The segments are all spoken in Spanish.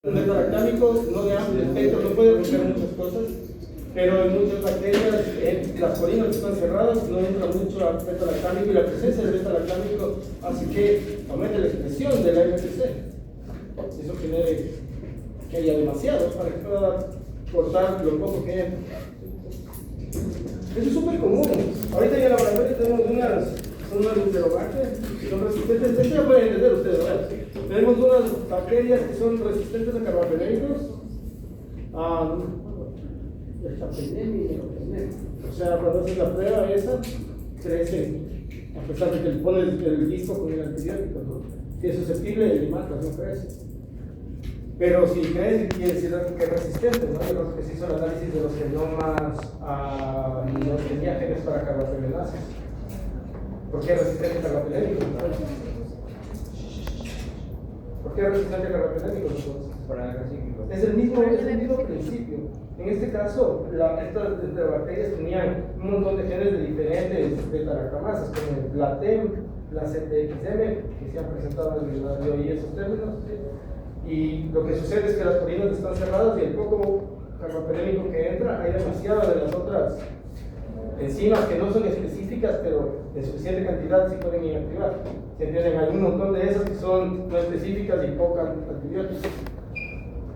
El metalactámico no de amplio espectro, no puede romper muchas cosas, pero en muchas bacterias, las colinas que están cerradas, no entra mucho al metalactámico y la presencia del metalactámico hace que aumente la expresión de la MSC. Eso genere que haya demasiado para que pueda cortar lo poco que entra. Eso es súper común. Ahorita en el laboratorio tenemos son unas interrogantes que son resistentes. Esto ya pueden entender ustedes, ¿verdad? Tenemos unas bacterias que son resistentes a carbapenémicos. O sea, cuando haces la prueba esa, crecen. A pesar de que le pones el disco con el antibiótico, ¿no? Si es susceptible, el matas, no crece. Pero si crece, quiere decir que es resistente, ¿no? Yo creo que se hizo el análisis de los genomas y los tenía genes para carbapenelases. ¿Por qué es resistente a carbapenémicos? ¿Por qué es resistente a carbapenémicos entonces? Es el mismo principio. En este caso, estas bacterias tenían un montón de genes de diferentes beta-lactamasas, como la TEM, la ZXM, que se han presentado en el video de hoy esos términos. ¿Sí? Y lo que sucede es que las colinas están cerradas y el poco carbapenémico que entra, hay demasiadas de las otras enzimas que no son específicas, pero en suficiente cantidad sí pueden inactivar. ¿Se entienden? Hay un montón de esas que son no específicas y poco antibióticos.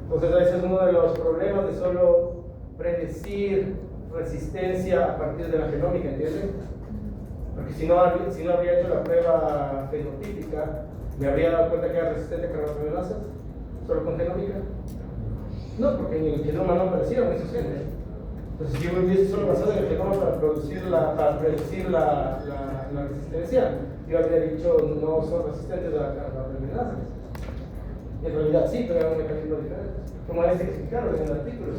Entonces ese es uno de los problemas de solo predecir resistencia a partir de la genómica, ¿entienden? Porque si no habría hecho la prueba fenotípica, ¿me habría dado cuenta que era resistente a carbapenelasas? ¿Solo con genómica? No, porque en el genoma no aparecieron esos genes. Entonces, si yo me hubiese solo basado en el genoma para predecir la resistencia, yo habría dicho no son resistentes a la carbapenelasas. En realidad sí, pero era un mecanismo diferente. Como les explicaron en el artículo.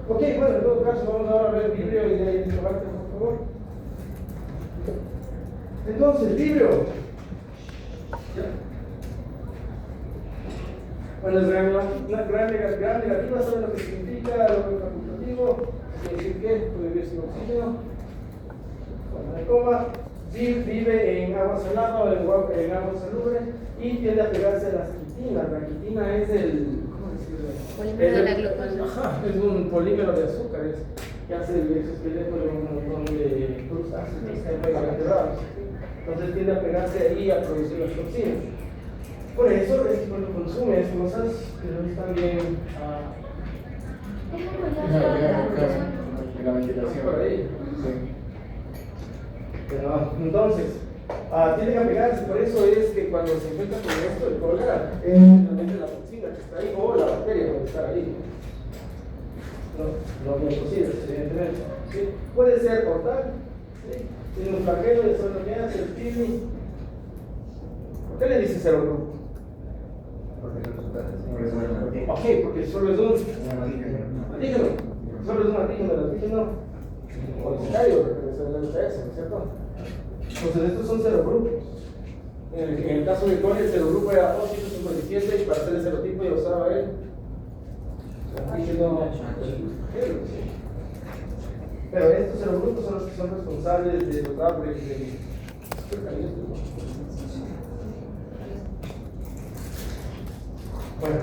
Ok, bueno, en todo caso vamos ahora a ver Vibrio y de ahí debate, por favor. Entonces, Vibrio. Bueno, es gran negativa, ¿saben lo que significa? Lo que es facultativo, quiere decir que puede vivir sin oxígeno. Bueno, de coma. Vive en agua salada o en agua soluble y tiende a pegarse a las quitinas. La quitina es ¿cómo decirlo? Polímero de la glucosa. Ajá, es un polímero de azúcares que hace el exoesqueleto de un montón de crustáceos que hay vertebrados. Entonces tiende a pegarse ahí a producir las toxinas. Por eso es cuando consumes cosas que no están bien la ventilación. por ahí. Sí. Entonces, tiene que apegarse, por eso es que cuando se infecta con esto, el cólera es realmente la toxina que está ahí o la bacteria que está ahí. No es posible, evidentemente. ¿Sí? Puede ser portal, ¿sí? Tiene un flagelo de solo que hace el kidney. ¿Por qué le dice cero grupo? Ok, porque solo es un antígeno. Solo es un antígeno, el antígeno originario, que es el LPS, ¿no es cierto? Entonces estos son serogrupos. En el caso de Coli, el serogrupo era O157 y para hacer el serotipo ya usaba él. Pero estos serogrupos son los que son responsables de los árboles de Bueno,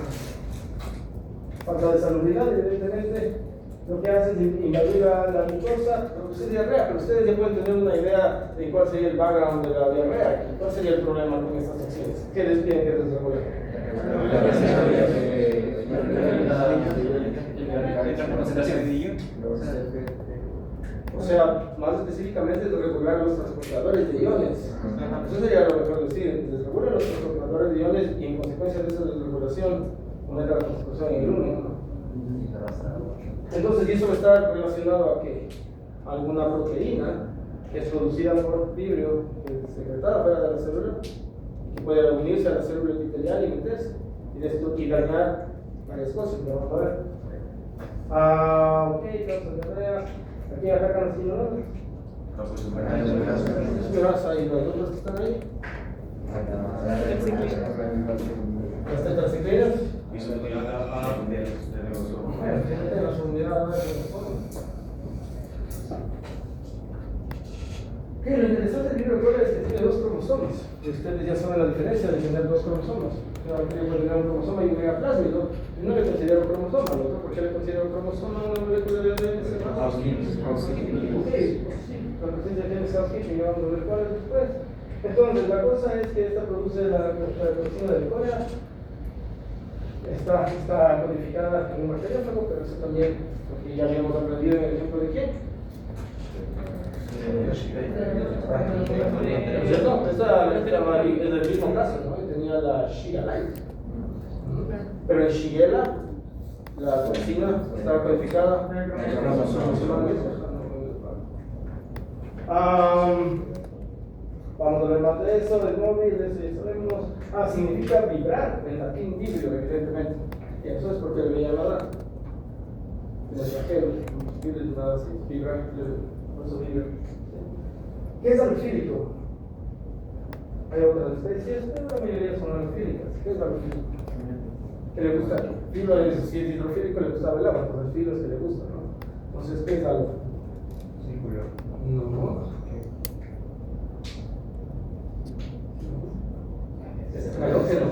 cuanto a la salubridad, evidentemente, lo que hace es invadir la mucosa, producir diarrea, pero ustedes ya pueden tener una idea de cuál sería el background de la diarrea, cuál sería el problema con estas acciones. ¿Qué les piden que desarrollen? O sea, más específicamente de regular los transportadores de iones. Eso sería lo mejor decir, desregular los transportadores de iones y en consecuencia de esa desregulación aumenta la concentración en el uno. Entonces, y eso está relacionado a que alguna proteína que es producida por Vibrio, que es secretada fuera de la célula, que puede unirse a la célula epitelial y meterse y dañar varias cosas, que vamos a ver. Ok, entonces, aquí atacan los ignorantes. ¿Y los otros que están ahí? Las tetraciclinas. Lo interesante del libro de Cólera es que tiene dos cromosomas. Y ustedes ya saben la diferencia de tener dos cromosomas. Una bacteria puede tener un cromosoma y un megaplásmido, y no le considero cromosoma, al otro, ¿por qué le considero cromosoma a una molécula de ADN? Housekeeping. Ok, sí, la presencia de genes housekeeping, vamos a ver cuáles después. Entonces, la cosa es que esta produce la toxina de corea. Está codificada en un bacteriófago, pero eso también, porque ya habíamos aprendido en el ejemplo de quién. ¿Cierto? Esta es del mismo caso, ¿no? Tenía la Shigella. Pero en Shigella, la toxina estaba codificada vamos a ver más de eso, del móvil, de eso ya sabemos. Significa vibrar, en latín vibrio, evidentemente. Y eso es porque le veía hablar. En el viajero, nada así, vibrar, por eso vibra. ¿Qué es alofílico? Hay otras especies, pero la mayoría son alofílicas. ¿Qué es alofílico? ¿Qué le gusta? Filo es, si es hidrofílico, le gustaba el agua, entonces filo es que le gusta, ¿no? Entonces, ¿qué es algo? No. Halógeno.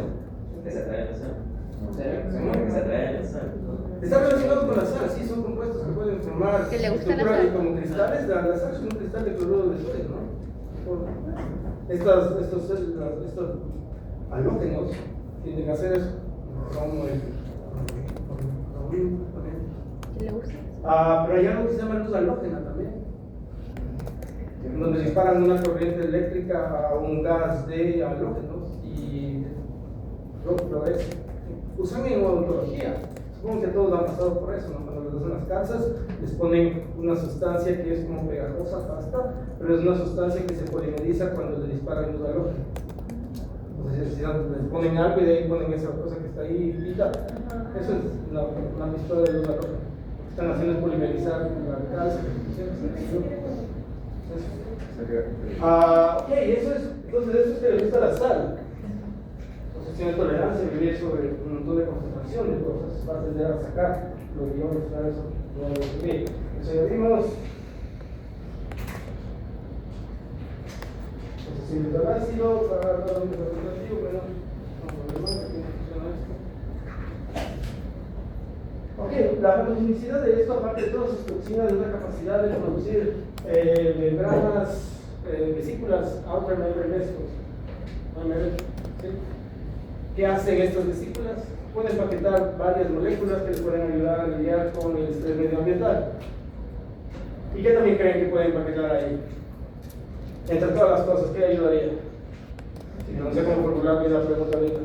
Está relacionado con la sal, sí, son compuestos que pueden formar ¿Que le gusta la estructuras sal? como cristales. La sal es un cristal de cloruro de sodio, ¿no? Estos halógenos tienden a hacer eso. ¿Qué le gusta? Pero hay algo que se llama luz halógena también, donde disparan una corriente eléctrica a un gas de halógenos y lo es. Usan en odontología. Supongo que todos han pasado por eso, ¿no? Cuando les hacen las calzas, les ponen una sustancia que es como pegajosa, pasta, pero es una sustancia que se polimeriza cuando le disparan luz halógena. Entonces, si les ponen algo y de ahí ponen esa cosa que está ahí y pita, eso es una pistola de luz halógena. Están haciendo es polimerizar la calza. Ok, eso es, entonces eso es que le gusta la sal. Entonces tiene tolerancia, vivir sobre un montón de concentración de cosas fáciles de sacar, los guiones, eso, no lo que eso ya vimos. Sensible al ácido, para todo el representativo, bueno, vamos a ver más, aquí funciona esto. Ok, la patogenicidad de esto, aparte de todas sus toxinas, es la capacidad de producir membranas, vesículas, outer membrane vesicles. ¿Sí? ¿Qué hacen estas vesículas? Pueden paquetar varias moléculas que les pueden ayudar a lidiar con el estrés medioambiental. ¿Y qué también creen que pueden paquetar ahí? Entre todas las cosas, ¿qué ayudaría? No sé cómo formular bien la pregunta ahorita.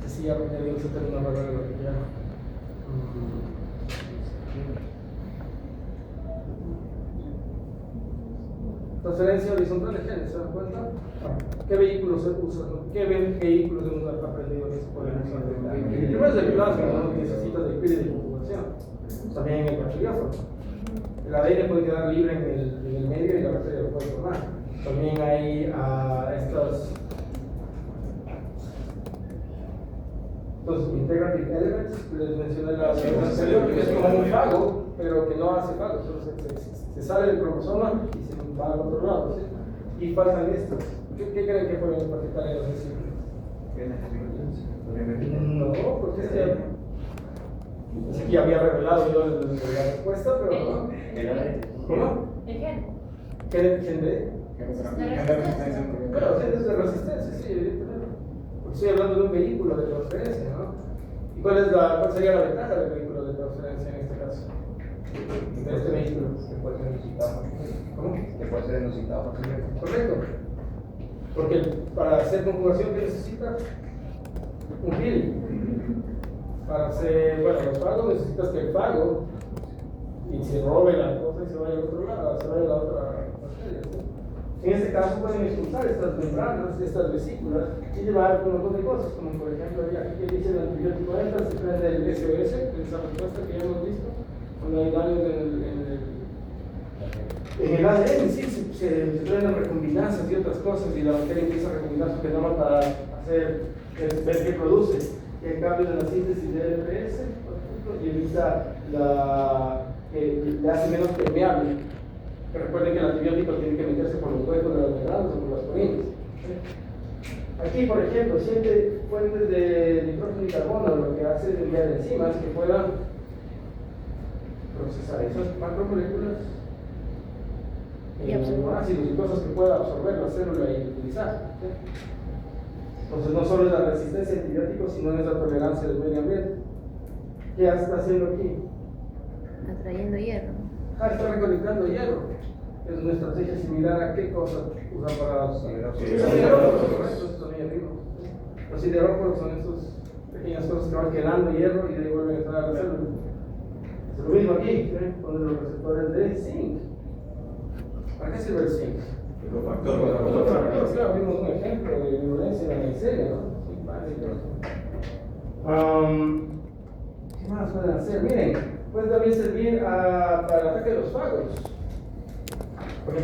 Sí, ya digo ese término raro de lo que llama. Transferencia horizontal de genes, ¿se dan cuenta? ¿Qué vehículos se usan? ¿Qué vehículos hemos aprendido que se pueden usar? El primero es el plasma, ¿no? Que necesita de pila de conjugación. También el bacteriófago. El ADN puede quedar libre en el medio y la bacteria lo puede formar. También hay estos integrative elements, les mencioné la anterior, que es como un fago, pero que no hace fago, solo se sale del cromosoma y se va al otro lado, ¿sí? Y faltan estos. ¿Qué creen que pueden paquetar en los vesículos? No, porque ya había revelado yo la respuesta, pero no. ¿Cómo? ¿El gen? ¿Quién de? Bueno, genes de resistencia, sí, evidentemente. Porque estoy hablando de un vehículo de transferencia, ¿no? ¿Y cuál sería la ventaja del vehículo de transferencia en este caso? De este vehículo. Que puede ser inusitada. ¿Cómo? Que puede ser inusitada fácilmente. Correcto. Porque para hacer conjugación, ¿qué necesita? Un pil. Para hacer, bueno, los fagos necesitas que el fago y se robe la cosa y se vaya al otro lado, se vaya a la otra bacteria, ¿sí? En este caso pueden expulsar estas membranas, estas vesículas y llevar un montón de cosas, como por ejemplo aquí que dice el antibiótico ETA, se prende el SOS, que es esa respuesta que ya hemos visto, cuando hay daños en el ADN, sí, se prenden recombinancias y otras cosas y la bacteria empieza a recombinar su genoma para ver qué produce. Y hay cambios en la síntesis de LPS, por ejemplo, y evita que le hace menos permeable. Que recuerden que el antibiótico tiene que meterse por los huecos de las membranas o por las colinas. Aquí, por ejemplo, siente fuentes de nitrógeno y carbono, lo que hace es enviar enzimas que puedan procesar esas macromoléculas en ácidos y cosas que pueda absorber la célula y utilizar. ¿Sí? Entonces, no solo es la resistencia a antibióticos, sino es la tolerancia del medio ambiente. ¿Qué está haciendo aquí? Atrayendo hierro. Está recolectando hierro. Es una estrategia similar a qué cosa usan para los Los siderópodos son esas pequeñas cosas que van quedando hierro y de ahí vuelven a entrar a la célula. Es lo mismo aquí, con los receptores de zinc. ¿Para qué sirve el zinc? Claro, vimos un ejemplo de violencia en la miseria, ¿no? ¿Qué más pueden hacer? Miren, puede también servir para el ataque de los fagos. Porque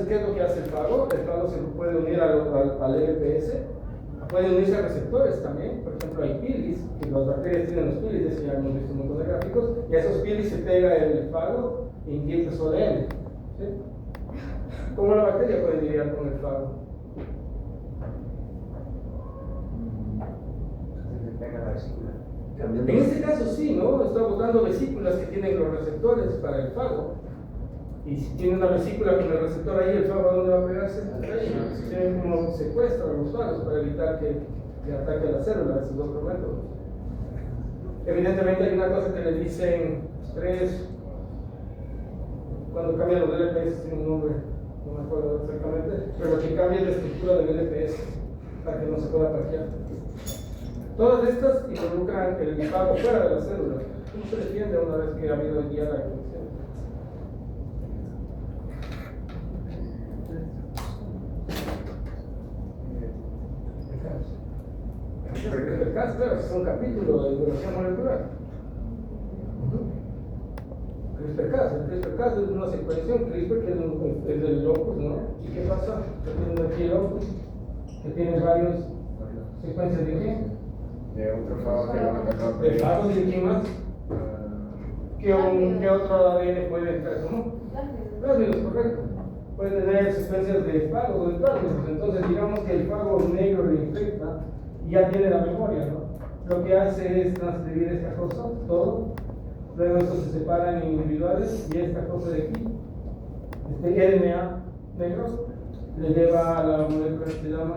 ¿qué es lo que hace el fago? El fago se puede unir al LPS, puede unirse a receptores también. Por ejemplo, hay pilis, que las bacterias tienen los pilis, eso ya hemos visto un montón de gráficos, y a esos pilis se pega el fago e inyecta su ADN. ¿Sí? ¿Cómo la bacteria puede lidiar con el fago? Se pega la vesícula. En este caso sí, ¿no? Está botando vesículas que tienen los receptores para el fago. Y si tiene una vesícula con el receptor ahí, ¿el fago a dónde va a pegarse? Tiene como secuestra a los fagos para evitar que ataque a la célula, esos otros métodos. Evidentemente hay una cosa que le dicen estrés, cuando cambian los LPS tiene un nombre, no me acuerdo exactamente, pero que cambia la estructura del LPS para que no se pueda parquear. Todas estas involucran el fago fuera de la célula. ¿Cómo se defiende una vez que ha habido ya la infección? CRISPR-Cas, claro, es un capítulo de biología molecular. CRISPR-Cas, el CRISPR-Cas es una secuenciación, CRISPR que es del locus, ¿no? ¿Y qué pasa? Que tiene aquí el locus, que tiene varias secuencias de qué? De otro fago que van a cargar. ¿De fagos y de qué más? ¿Qué otro ADN puede entrar? ¿Cómo? Plásmidos, correcto. Puede tener secuencias de fagos o de plásmidos. Entonces, digamos que el fago negro le infecta y ya tiene la memoria, ¿no? Lo que hace es transcribir esta cosa, todo. Luego esto se separa en individuales y esta cosa de aquí, este RNA negro, le lleva a la molécula que se llama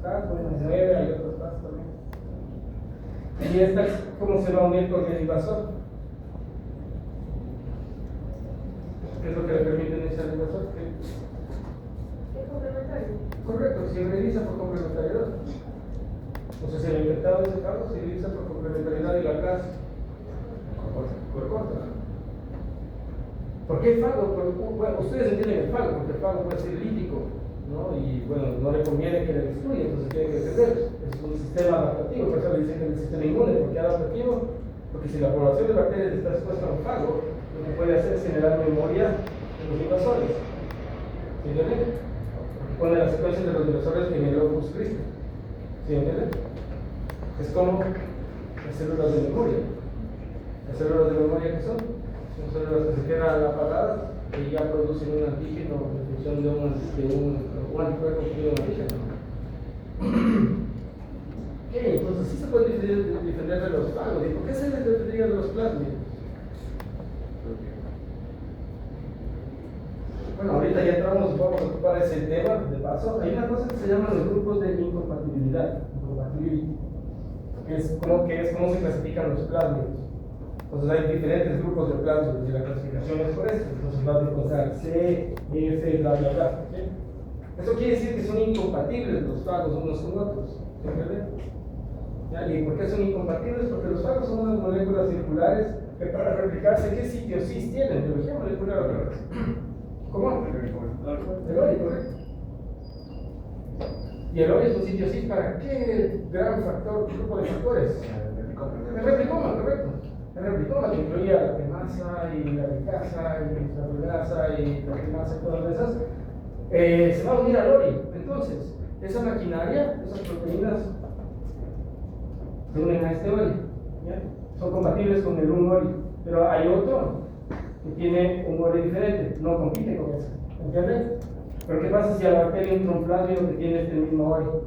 CAS, bueno, 9, hay otros CAS también. Y esta, ¿cómo se va a unir con el invasor? ¿Qué es lo que le permite unirse al invasor? Es complementario. Correcto, se realiza por complementariedad. Entonces el infectado de ese fago se realiza por complementariedad y la CAS por contra. ¿Por qué el fago? Bueno, ustedes entienden el fago, porque el fago puede ser lítico, ¿no? Y bueno, no le conviene que le destruya, entonces tiene que defender. Es un sistema adaptativo, por eso le dicen que es el sistema inmune. ¿Por qué adaptativo? Porque si la población de bacterias está expuesta a un fago, lo que puede hacer es generar memoria de los invasores. ¿Sí entienden? Pone las secuencias de los invasores en el locus CRISPR. ¿Sí entienden? Es como las células de memoria. Las células de memoria que son células que se quedan apagadas y ya producen un antígeno en función de un anticuerpo que tiene un antígeno. Ok, entonces sí se puede defender de los fagos. ¿Y por qué se defendería de los plásmidos? Bueno, ahorita ya entramos, vamos a ocupar ese tema de paso. Hay una cosa que se llama los grupos de incompatibilidad, que es cómo se clasifican los plásmidos. Entonces hay diferentes grupos de plásmidos y la clasificación es por esto. Entonces vas a encontrar C, F, bla, bla, bla. ¿Sí? Eso quiere decir que son incompatibles los fagos unos con otros. ¿Se entiende? ¿Y por qué son incompatibles? Porque los fagos son unas moléculas circulares que para replicarse, ¿qué sitio cis tienen? Biología molecular otra vez. ¿Cómo? El ORI, correcto. Y el ORI es un sitio cis para qué gran factor, grupo de factores. El replicoma, correcto. El replicoma que incluía la temasa y la ricasa y la fulgrasa y la temasa y todas esas, se va a unir al ORI. Entonces, esa maquinaria, esas proteínas se unen a este ORI. ¿Ya? Son compatibles con el 1 ORI. Pero hay otro que tiene un OR diferente, no compite con eso, ¿entiendes? Pero ¿qué pasa si a la bacteria entra un plásmido que tiene este mismo OR?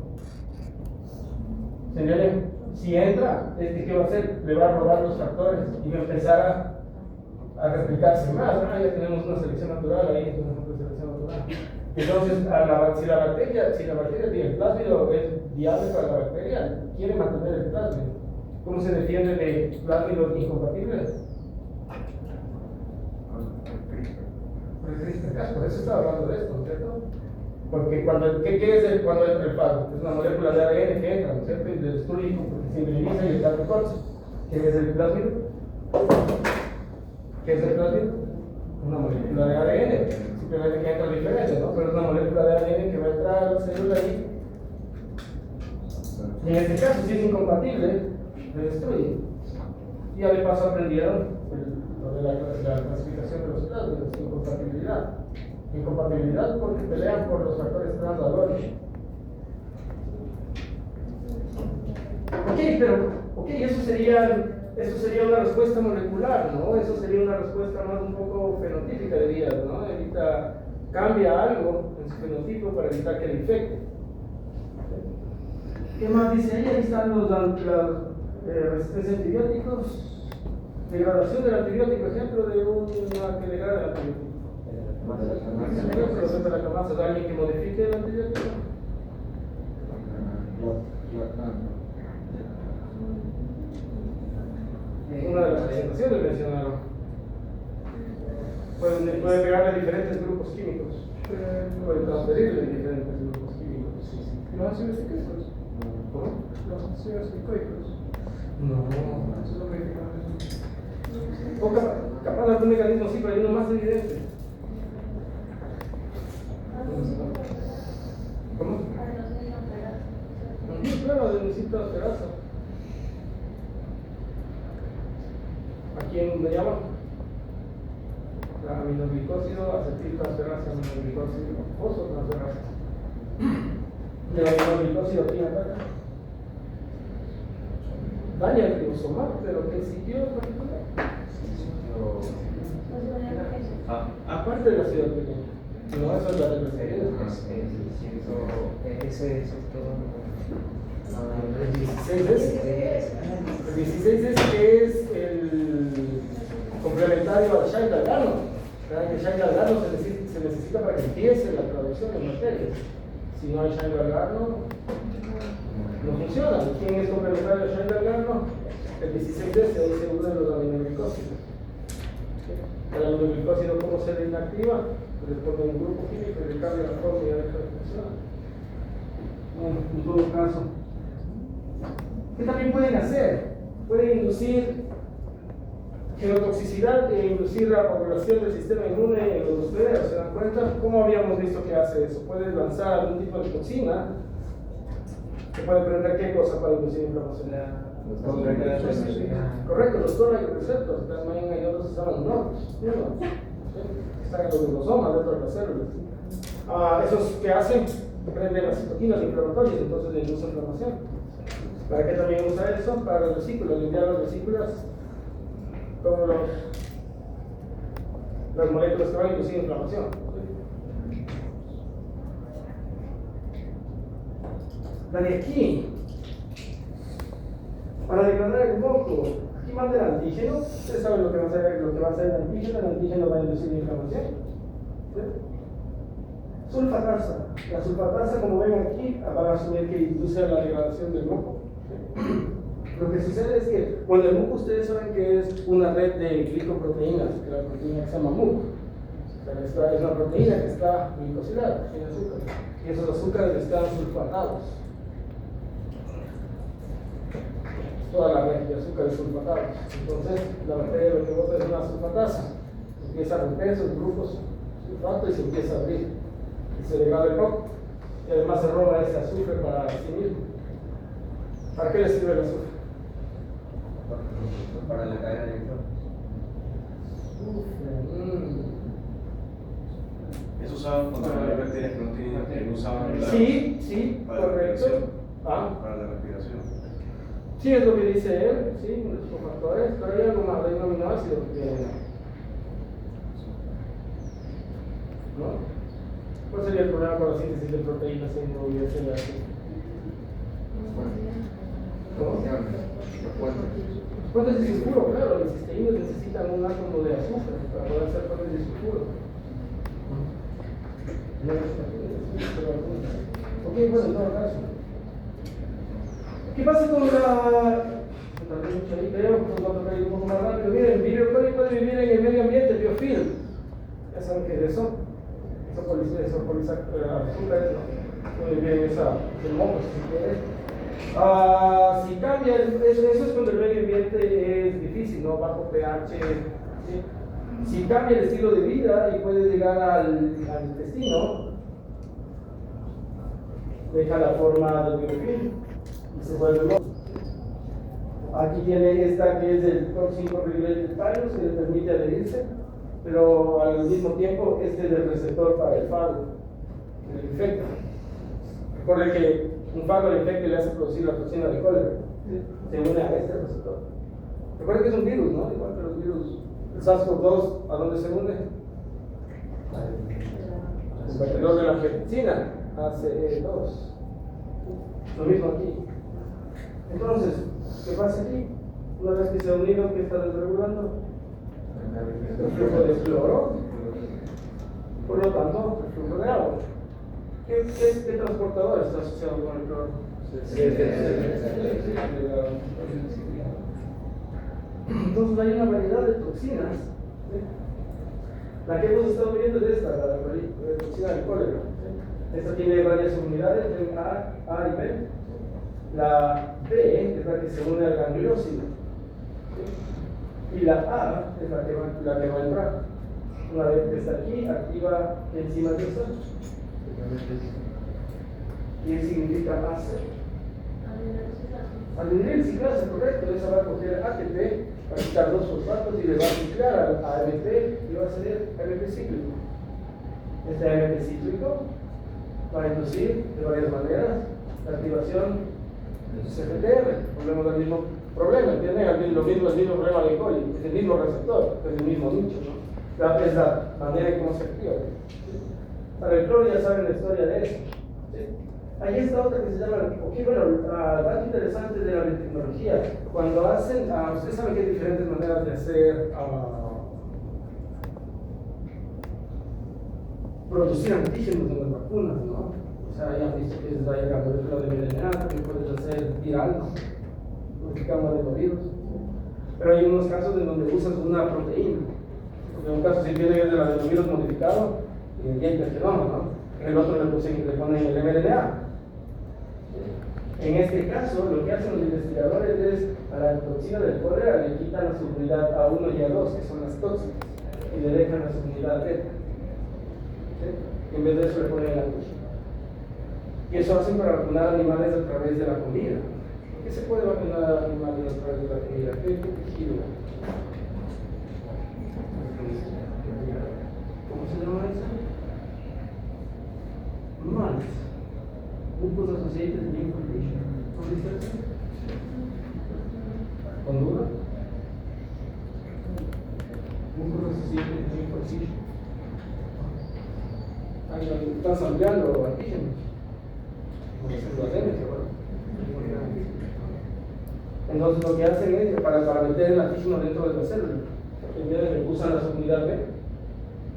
¿Se entiende? Si entra, ¿qué va a hacer? Le va a robar los factores y va a empezar a replicarse más. Ya tenemos una selección natural ahí, es un ejemplo de selección natural. Entonces, si la bacteria tiene el plásmido, es viable para la bacteria, quiere mantener el plásmido. ¿Cómo se defiende de plásmidos incompatibles? Por eso estaba hablando de esto, ¿no es cierto? Porque ¿qué es cuando entra el fago? Es una molécula de ADN que entra, ¿no es cierto? Y le destruye porque se indemniza y está recorte. ¿Qué es el plásmido? ¿Qué es el plásmido? Una molécula de ADN, simplemente que entra diferente, ¿no? Pero es una molécula de ADN que va a entrar a la célula ahí. Y en este caso, si es incompatible, le destruye. Y ya de paso aprendieron lo de la clasificación de los plásmidos, incompatibilidad. Incompatibilidad porque pelean por los factores transvalores. Eso sería una respuesta molecular, ¿no? Eso sería una respuesta más un poco fenotípica, dirías, ¿no? Cambia algo en su fenotipo para evitar que le infecte. ¿Qué más dice ahí? Ahí están la resistencia a antibióticos. Degradación del antibiótico, ejemplo de una que degrada el antibiótico. ¿De la camasa de alguien que modifique el antibiótico? Una de las presentaciones mencionaron. Puede pegarle diferentes grupos químicos. Puede transferirle diferentes grupos químicos. ¿Los ácidos cíclicos? ¿Cómo? Los ácidos cíclicos. No, eso es lo que o capaz de algún mecanismo sí, pero hay uno más evidente. ¿Cómo? Claro, adenosinoasterasa. ¿A quién me llama? La aminoglicósido, acetiltransferasa, aminoglicósido, fosfotransferasa. El aminoglicósido aquí ataca. Daña el ribosoma, pero ¿qué sitio en particular? Aparte de la ciudad pequeña. No, eso es la de Ese es todo. El 16 es el complementario al Shine Galgano. El Shine Galgano se necesita para que empiece la traducción de materias. Si no hay Shine Galgano, no funciona. ¿Quién es complementario al Shine Galgano? El 16 ahí se unen los aminoglicósidos. El aminoglicósido, ¿cómo se inactiva? Le pone un grupo químico y le cambia la forma y ya deja de funcionar. Bueno, en todo caso, ¿qué también pueden hacer? Pueden inducir genotoxicidad e inducir la población del sistema inmune en los hospederos. ¿Se dan cuenta? ¿Cómo habíamos visto que hace eso? Puede lanzar algún tipo de toxina que puede prender qué cosa para inducir inflamación. Correcto, los toracoreceptores, también hay otros que se llaman NOTs, están en los ribosomas dentro de las células. Esos que hacen, prenden las citoquinas inflamatorias, entonces le inducen inflamación. ¿Para qué también usa eso? Para las vesículas, limpiar las vesículas con las moléculas que van a inducir inflamación. La de aquí, para degradar el moco, aquí manda el antígeno. Ustedes saben lo que va a hacer el antígeno va a inducir inflamación. ¿Sí? Sulfatasa. La sulfatasa, como ven aquí, van a asumir que induce a la degradación del moco. ¿Sí? Lo que sucede es que cuando el muco, ustedes saben que es una red de glicoproteínas, que la proteína se llama muco. Esta es una proteína que está glicosilada, tiene azúcar, y esos azúcares están sulfatados. Toda la red de azúcares sulfatados. Entonces, la bacteria lo que bota es una sulfatasa. Empieza a romper esos grupos sulfato y se empieza a abrir. Y se degrada el moco. Y además se roba ese azúcar para sí mismo. ¿Para qué le sirve el azúcar? Para la cadena de electrones. Eso usaban contra las bacterias que no tenían, que no usaban la. Sí, para correcto. Para la respiración. Sí, es lo que dice él, sí, los cofactores, pero hay algo más, hay un aminoácido que ¿no? ¿Cuál sería el problema con la síntesis de proteínas en VHLA? ¿Cómo? Los puentes de sulfuro, claro, los cisteínos necesitan un átomo de azúcar para poder hacer puentes de sulfuro. Ok, bueno, en todo caso. ¿Qué pasa con la... Creo que va a tocar un poco más rápido. Miren, Vibrio coli puede vivir en el medio ambiente, biofilm. Ya saben qué es eso. Eso azúcares, ¿no? Puede vivir en ese moco, si quieres. Si cambia, eso es cuando el medio ambiente es difícil, ¿no? Bajo pH. ¿Sí? Si cambia el estilo de vida y puede llegar al intestino, deja la forma del biofilm y se vuelve loco. Aquí tiene esta que es el top 5 regulated virus que le permite adherirse, pero al mismo tiempo este es el receptor para el fago, que le infecta. Recuerde que un fago le infecta y le hace producir la toxina de cólera, se une a este receptor. Recuerde que es un virus, ¿no? Igual que los virus. El SARS-CoV-2, ¿a dónde se une? El bacteriólogo de la pepsina, ACE2. Lo mismo aquí. Entonces, ¿qué pasa aquí? Una vez que se ha unido, ¿qué está desregulando? El flujo de cloro. Por lo tanto, el flujo de agua. ¿Qué transportador está asociado con el cloro? Entonces hay una variedad de toxinas. ¿Sí? La que hemos estado viendo es esta, la toxina del cólera. ¿Sí? Esta tiene varias unidades, A y B. La B es la que se une al gangliósino. ¿Sí? Y la A es la que va a entrar. Una vez que está aquí, activa enzima de esa. ¿Qué significa AC? Adenil ciclasa, correcto. Esa va a coger ATP para quitar dos fosfatos y le va a ciclar a AMP y va a salir AMP cíclico. Este AMP cíclico va a inducir de varias maneras la activación del CFTR. Volvemos al mismo problema, ¿entienden? El mismo problema de coli, es el mismo receptor, es el mismo nicho, ¿no? Es la manera en cómo se activa. ¿Sí? Para el cloro ya saben la historia de eso. ¿Sí? Ahí está otra que se llama, dato interesante de la biotecnología. Cuando hacen, ustedes saben que hay diferentes maneras de hacer, producir antígenos en las vacunas, ¿no? O sea, ya han visto que se está llegando el de mRNA, también puedes hacer viral, ¿no? Modificamos adenovirus. Pero hay unos casos en donde usas una proteína. En un caso, si tiene el adenovirus modificado, ya hay el genoma, ¿no? En el otro le ponen el mRNA. En este caso, lo que hacen los investigadores es, a la toxina del cólera le quitan la subunidad A1 y A2, que son las tóxicas, y le dejan la subunidad beta. ¿Sí? En vez de eso le ponen la toxina. Y eso hacen para vacunar animales a través de la comida. ¿Por qué se puede vacunar a animales a través de la comida? ¿Qué tejido? ¿Cómo se llama eso? MALS. Mucus Associated Lymphodepletion. ¿Cómo dice eso? ¿Honduras? Mucus Associated Lymphodepletion. Estás ampliando antígenos. Entonces lo que hacen es para meter el antígeno dentro de la célula, usan la subunidad B.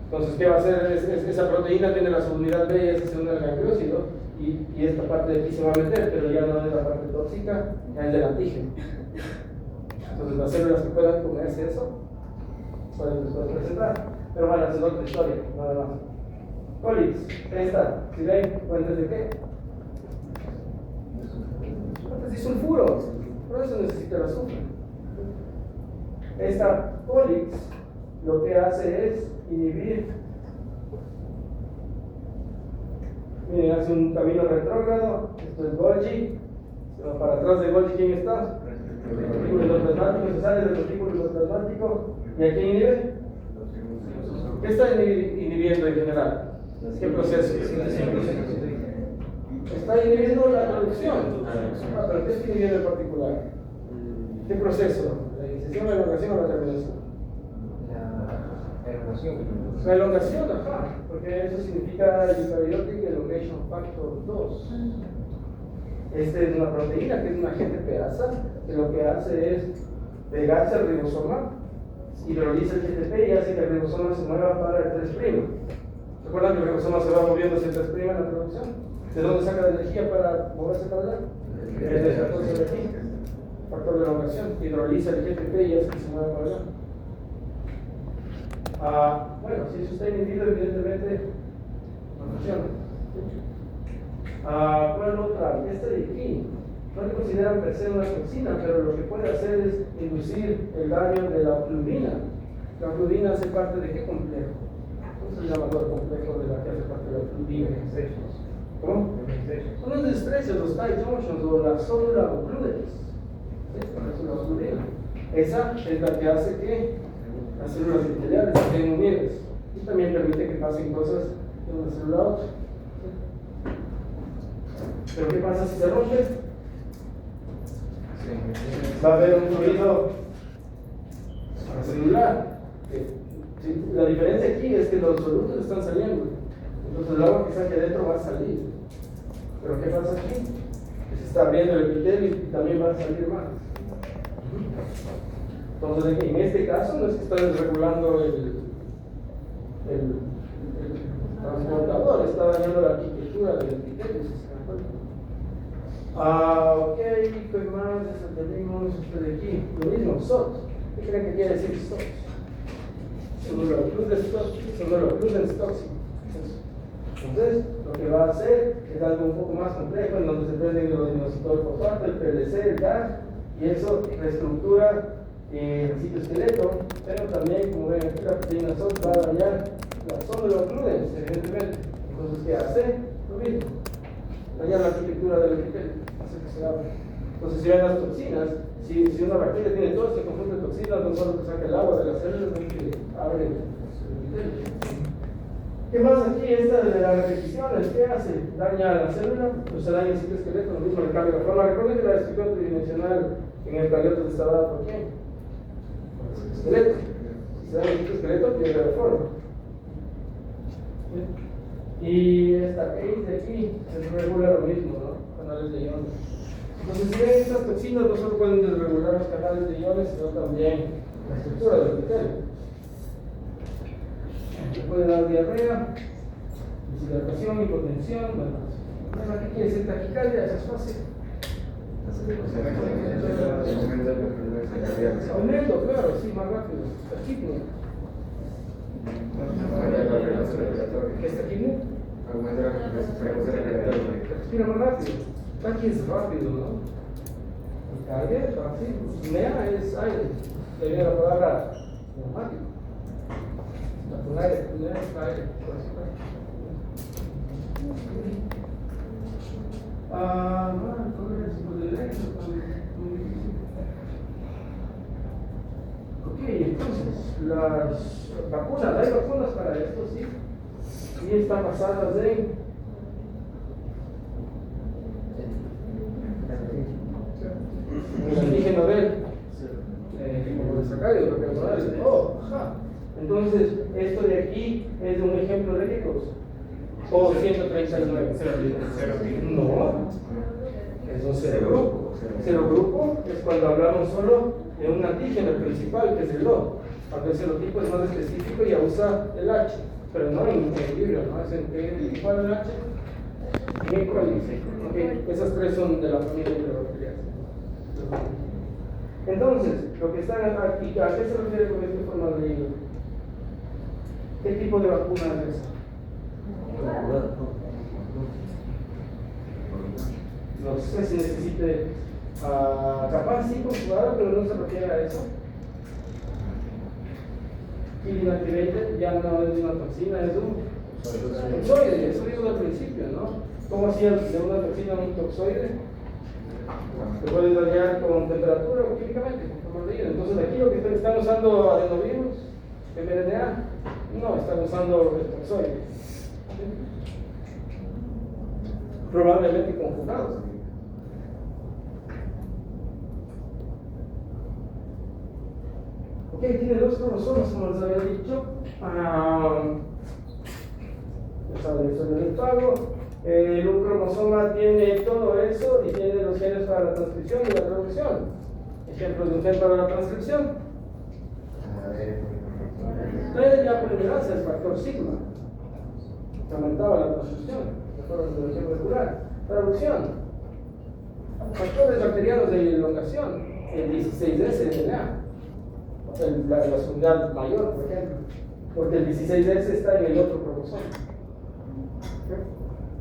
Entonces, ¿qué va a hacer? Esa proteína tiene la subunidad B y esa se une al gangliósido y esta parte de aquí se va a meter, pero ya no es la parte tóxica, ya es del antígeno. Entonces las células que puedan comerse eso pueden presentar, pero bueno, esa es otra historia, nada más. Colitis, ahí está, si ven, ¿fuentes de qué? Fuentes de sulfuros, por eso necesita el azúcar. Esta colitis lo que hace es inhibir, miren, hace un camino retrógrado. Esto es Golgi, pero para atrás de Golgi, ¿quién está? El retículo endoplasmático, se sale del retículo endoplasmático, ¿y a quién inhibe? ¿Qué está inhibiendo en general? ¿Qué proceso? Está inhibiendo la producción. ¿Pero qué está inhibiendo en particular? ¿Qué proceso? ¿La iniciación, la evacuación o la terminación? La elongación, ajá, porque eso significa Eukaryotic Elongation Factor 2. Esta es una proteína que es un agente pedazal, que lo que hace es pegarse al ribosoma y realiza el GTP y hace que el ribosoma se mueva para el 3'. ¿Recuerdan que el ribosoma se va moviendo hacia el 3' en la producción? ¿De dónde saca la energía para moverse para allá? Desde el factor de aquí, factor de elongación, hidroliza el GTP y hace que se mueva para allá. Bueno, si eso está inhibido, evidentemente no funciona. ¿Cuál otra? Esta de aquí. No le consideran per se una toxina, pero lo que puede hacer es inducir el daño de la ocludina. La ocludina hace parte de qué complejo? ¿Cómo se llama todo el complejo de la que hace parte de la ocludina? ¿Cómo? Son los desprecios, los tight junctions o la célula ocludens. ¿Sí? La ocludina. Esa es la que hace que las células epiteliales estén unidas y también permite que pasen cosas de una célula a otra. Pero ¿qué pasa si se rompe? Va a haber un fluido celular. ¿Sí? La diferencia aquí es que los solutos están saliendo, entonces el agua que saque adentro va a salir. Pero ¿qué pasa aquí? Que se está abriendo el epitelio y también va a salir más. Entonces, en este caso, no es que está desregulando el transportador, está dañando la arquitectura del epitelio. Ok, ¿qué más? Eso tenemos de aquí. Lo mismo, SOT. ¿Qué creen que quiere decir SOT? Sonurocludens tóxico. Entonces, lo que va a hacer es algo un poco más complejo, en donde se prende el inositol fosfato, el PLC, el gas, y eso reestructura el citoesqueleto, pero también, como ven aquí, la proteína SOT va a dañar la sonurocludens, evidentemente. Entonces, ¿qué hace? Lo mismo. Dañar la arquitectura del epitelio, hace que se abra. Entonces, si ven las toxinas, si una bacteria tiene todo este conjunto de toxinas, no solo que saca el agua de las células, sino que abre el epitelio. ¿Qué más aquí? Esta de las repeticiones, ¿qué hace? Daña la célula, pues se daña el citoesqueleto, lo mismo le cambia la forma. Recuerden que la descripción tridimensional en el eucariotos está dada por quién? Por el citoesqueleto. Si se daña el citoesqueleto, pierde la forma. ¿Sí? Y esta case de aquí se regula lo mismo, ¿no? Canales de iones. Entonces, si ven, estas toxinas no solo pueden desregular los canales de iones, sino también la estructura del epitelio. Se puede dar diarrea, deshidratación, hipotensión, bueno, ¿qué quiere decir taquicardia? Eso es fácil. Aumento, claro, sí, más rápido. Taquipnea. ¿Qué es taquipnea? Respira más rápido. Taqui es rápido, ¿no? Taquicardia es fácil. Pnea es aire. De ahí viene la palabra neumático. Con aire, aire. Ok, entonces, las vacunas, hay vacunas para esto, sí. Y están basadas en el antígeno del monosacárido, porque entonces, esto de aquí es un ejemplo de qué cosa. O 139. No, es un cero grupo. Cero grupo es cuando hablamos solo de un antígeno principal, que es el O. Cuando el serotipo es más específico y usa el H, pero no en equilibrio, ¿no? Es en igual el H. Okay. Esas tres son de la familia de bacterias. Entonces, lo que están aquí, ¿a qué se refiere con esta forma de hilo? ¿Qué tipo de vacuna es esa? No sé si necesite, capaz sí conjugada, pero no se refiere a eso. Y inactivated ya no es una toxina, es un toxoide, eso digo al principio, ¿no? ¿Cómo hacía de una toxina un toxoide? Se puede dañar con temperatura o químicamente, con formaldehído. Entonces aquí lo que están usando adenovirus, mRNA, no, están usando el toxoide. Probablemente conjugados. Ok, tiene dos cromosomas, como les había dicho. El pago. Un cromosoma tiene todo eso y tiene los genes para la transcripción y la traducción. Ejemplo de un gen para la transcripción. La polimerasa, el factor sigma, que aumentaba la transcripción, de acuerdo a la relación regular. Traducción. Factores bacterianos de elongación, el 16S de DNA. La unidad mayor, por ejemplo, porque el 16S está en el otro cromosoma.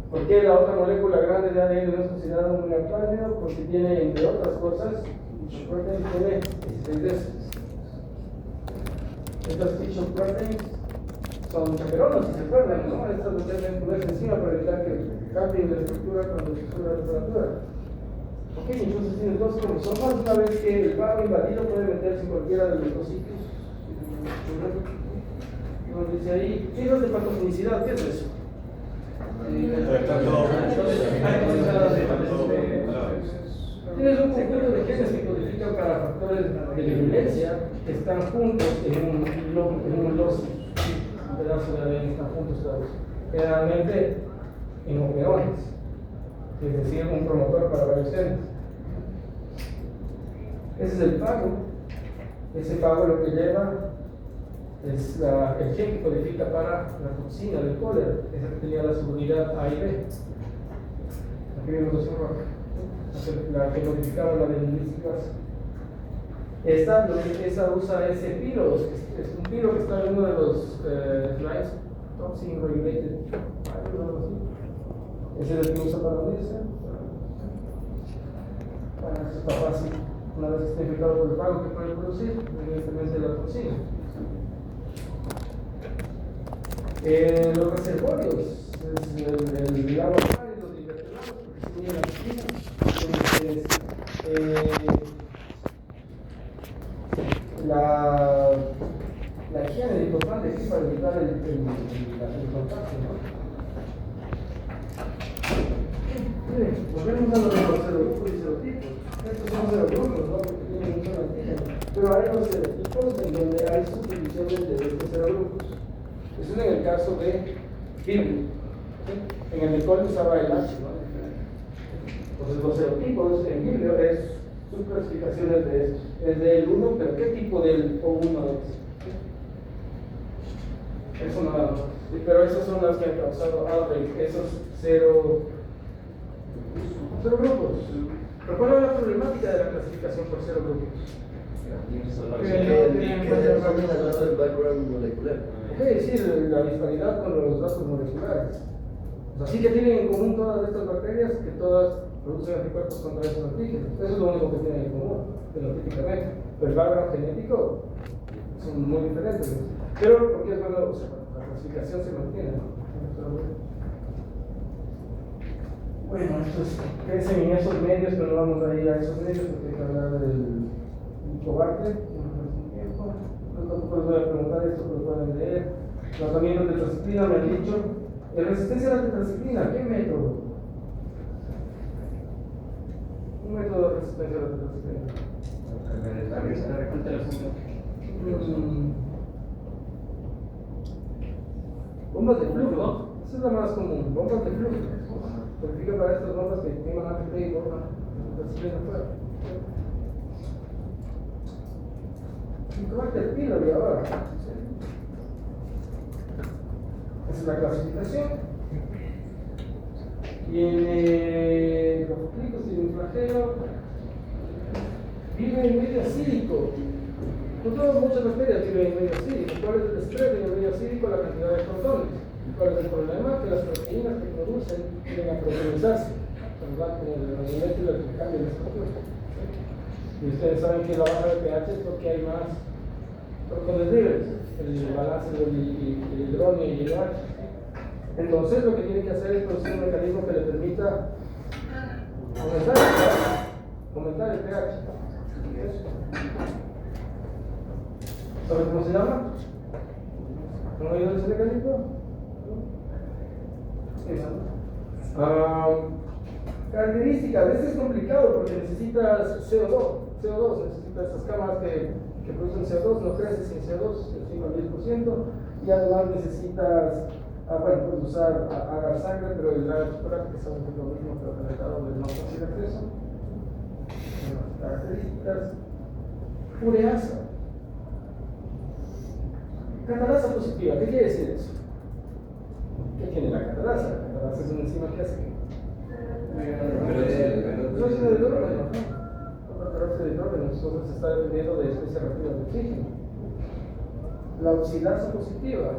¿Por qué la otra molécula grande de ADN no es considerada un nucleótido? Porque tiene, entre otras cosas, tiene 16S. Estas tissue proteins son chaperonas, si se acuerdan, ¿no? Estas lo deben ponerse encima para evitar que cambien de estructura cuando se sube la temperatura. Ok, entonces tienes dos cromosomas. Una vez que el vago invadido puede meterse en cualquiera de los dos sitios. Nos dice ahí, signos de patogenicidad, ¿qué es eso? Tienes un conjunto de genes que codifican para factores de virulencia que están juntos en un loci, un pedazo de ADN, están juntos todos, generalmente en homeones, es decir, un promotor para varios genes. Ese es el pago. Ese pago lo que lleva es el gen que codifica para la toxina del cólera, esa que tenía la subunidad A y B. Aquí vemos los rojas. La que codificaba la adenosínas. Esa usa ese pilo, es un pilo que está en uno de los slides, Toxin Regulated, algo así. Ese es el que usa para unirse. Bueno, eso está fácil. Una vez que esté infectado por el pago que puede producir, evidentemente la toxina. Los reservorios, es el agua y los invertebrados, porque se unen a la toxina. La higiene es importante aquí para evitar el contacto, ¿no? Miren, volvemos a lo de los serogrupos y serotipos. Estos son serogrupos, ¿no? Porque tienen un solo antígeno. Pero hay los serotipos en donde hay subdivisiones de estos serogrupos. Eso es en el caso de Biblio. ¿Sí? En el de Cole usaba el H, ¿no? Entonces los serotipos en Biblio es subclasificaciones de eso. Es del 1, pero ¿qué tipo del O1 es? Eso nada más. Sí, pero esas son las que han causado outbreak, esos cero grupos. Pero ¿cuál es la problemática de la clasificación por cero grupos? El background molecular. Ok, sí, la disparidad con los datos moleculares. O sea, sí que tienen en común todas estas bacterias, que todas producen anticuerpos contra esos antígenos. Eso es lo único que tienen en común, fenotípicamente. Pero el background genético son muy diferentes. Pero porque es bueno, o sea, la clasificación se mantiene, ¿no? Bueno, estos crecen en esos medios, pero no vamos a ir a esos medios porque hay que hablar del cobarte. No tampoco les voy a preguntar esto, pero pueden leer. Tratamientos de tetraciklina me han dicho. Resistencia a la tetraciklina, ¿qué método? Un método de resistencia a la tetraciklina. Bombas de flujo. Esa es la más común. Bombas de flujo. Codifica para estas bombas que queman ATP y botan tetraciklina afuera. Tomate el pílori ahora. Esa es la clasificación. Tiene profoclicos, tiene un flagelo. Vive en medio acídico. Muchas bacterias viven en medio acídico. ¿Cuál es el estrés en el medio acídico? La cantidad de protones. ¿Cuál es el problema? Que las proteínas que producen tienden a proteinizarse. Como el rendimiento y el cambio de estructura. Y ustedes saben que la baja de pH es porque hay más protones libres, el balance del hidrógeno y el OH. Entonces lo que tienen que hacer es producir un mecanismo que le permita aumentar el pH. ¿Saben cómo se llama? ¿No han oído ese mecanismo? Características, este es complicado porque necesitas CO2, necesitas esas cámaras que que producen CO2 no crece sin CO2, encima del 10%, y además necesitas, puedes usar agar sangre, pero el agar chocolate, que sabes que es lo mismo, pero calentado de no fácil acceso. Unas características. Ureasa. Catalasa positiva, ¿qué quiere decir eso? ¿Qué tiene la catalasa? La catalasa es una enzima que hace que peróxido de hidrógeno, peróxido de hidrógeno, entonces se está dependiendo de especies reactivas de oxígeno. La oxidasa positiva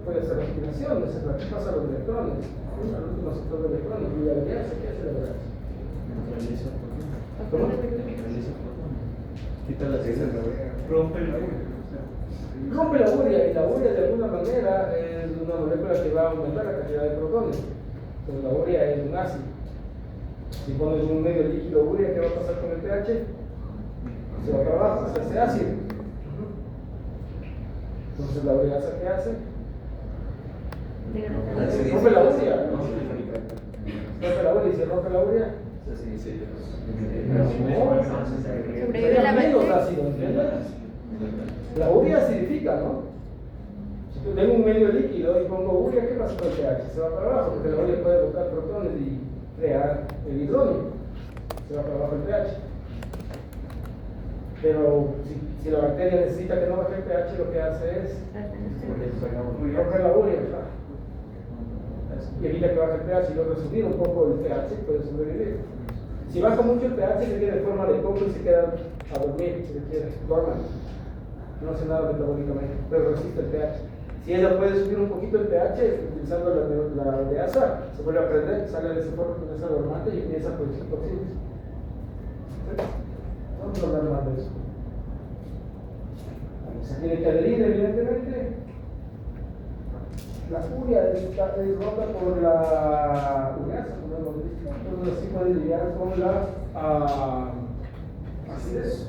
puede ser respiración, es la que pasa a los electrones, al último sector de electrones, y la ureasa, ¿qué hace la ureasa? ¿Cómo? Quita las Rompe la urea. Rompe la urea, y la urea de alguna manera es una molécula que va a aumentar la cantidad de protones. Entonces la urea es un ácido. Si pones un medio líquido urea, ¿qué va a pasar con el pH? Se va para abajo, se hace ácido. Entonces la ureasa, ¿qué hace? Rompe la urea. Rompe la urea, y si rompe la urea, Sobrevive la menos bacteria. ácido, ¿entiendes? La urea acidifica, ¿no? Si tú tengo un medio líquido y pongo urea, ¿qué pasa con el pH? Se va para abajo, porque la urea puede buscar protones y crear el hidrógeno. Se va para abajo el pH. Pero si la bacteria necesita que no baje el pH, lo que hace es romper la urea, claro. Y evita que baje el pH y luego subir un poco el pH puede sobrevivir. Si baja mucho el pH, se queda en forma de coco y se queda a dormir, si se quiere, duerman. No hace nada metabólicamente, pero resiste el pH. Si ella puede subir un poquito el pH, utilizando la ureasa, se vuelve a prender, sale de ese forma de esa dormante y empieza a producir toxinas. Vamos a hablar más de eso. Se tiene que adherir, evidentemente. La urea es rota por la ureasa, como hemos dicho, entonces así puede lidiar con la acidez.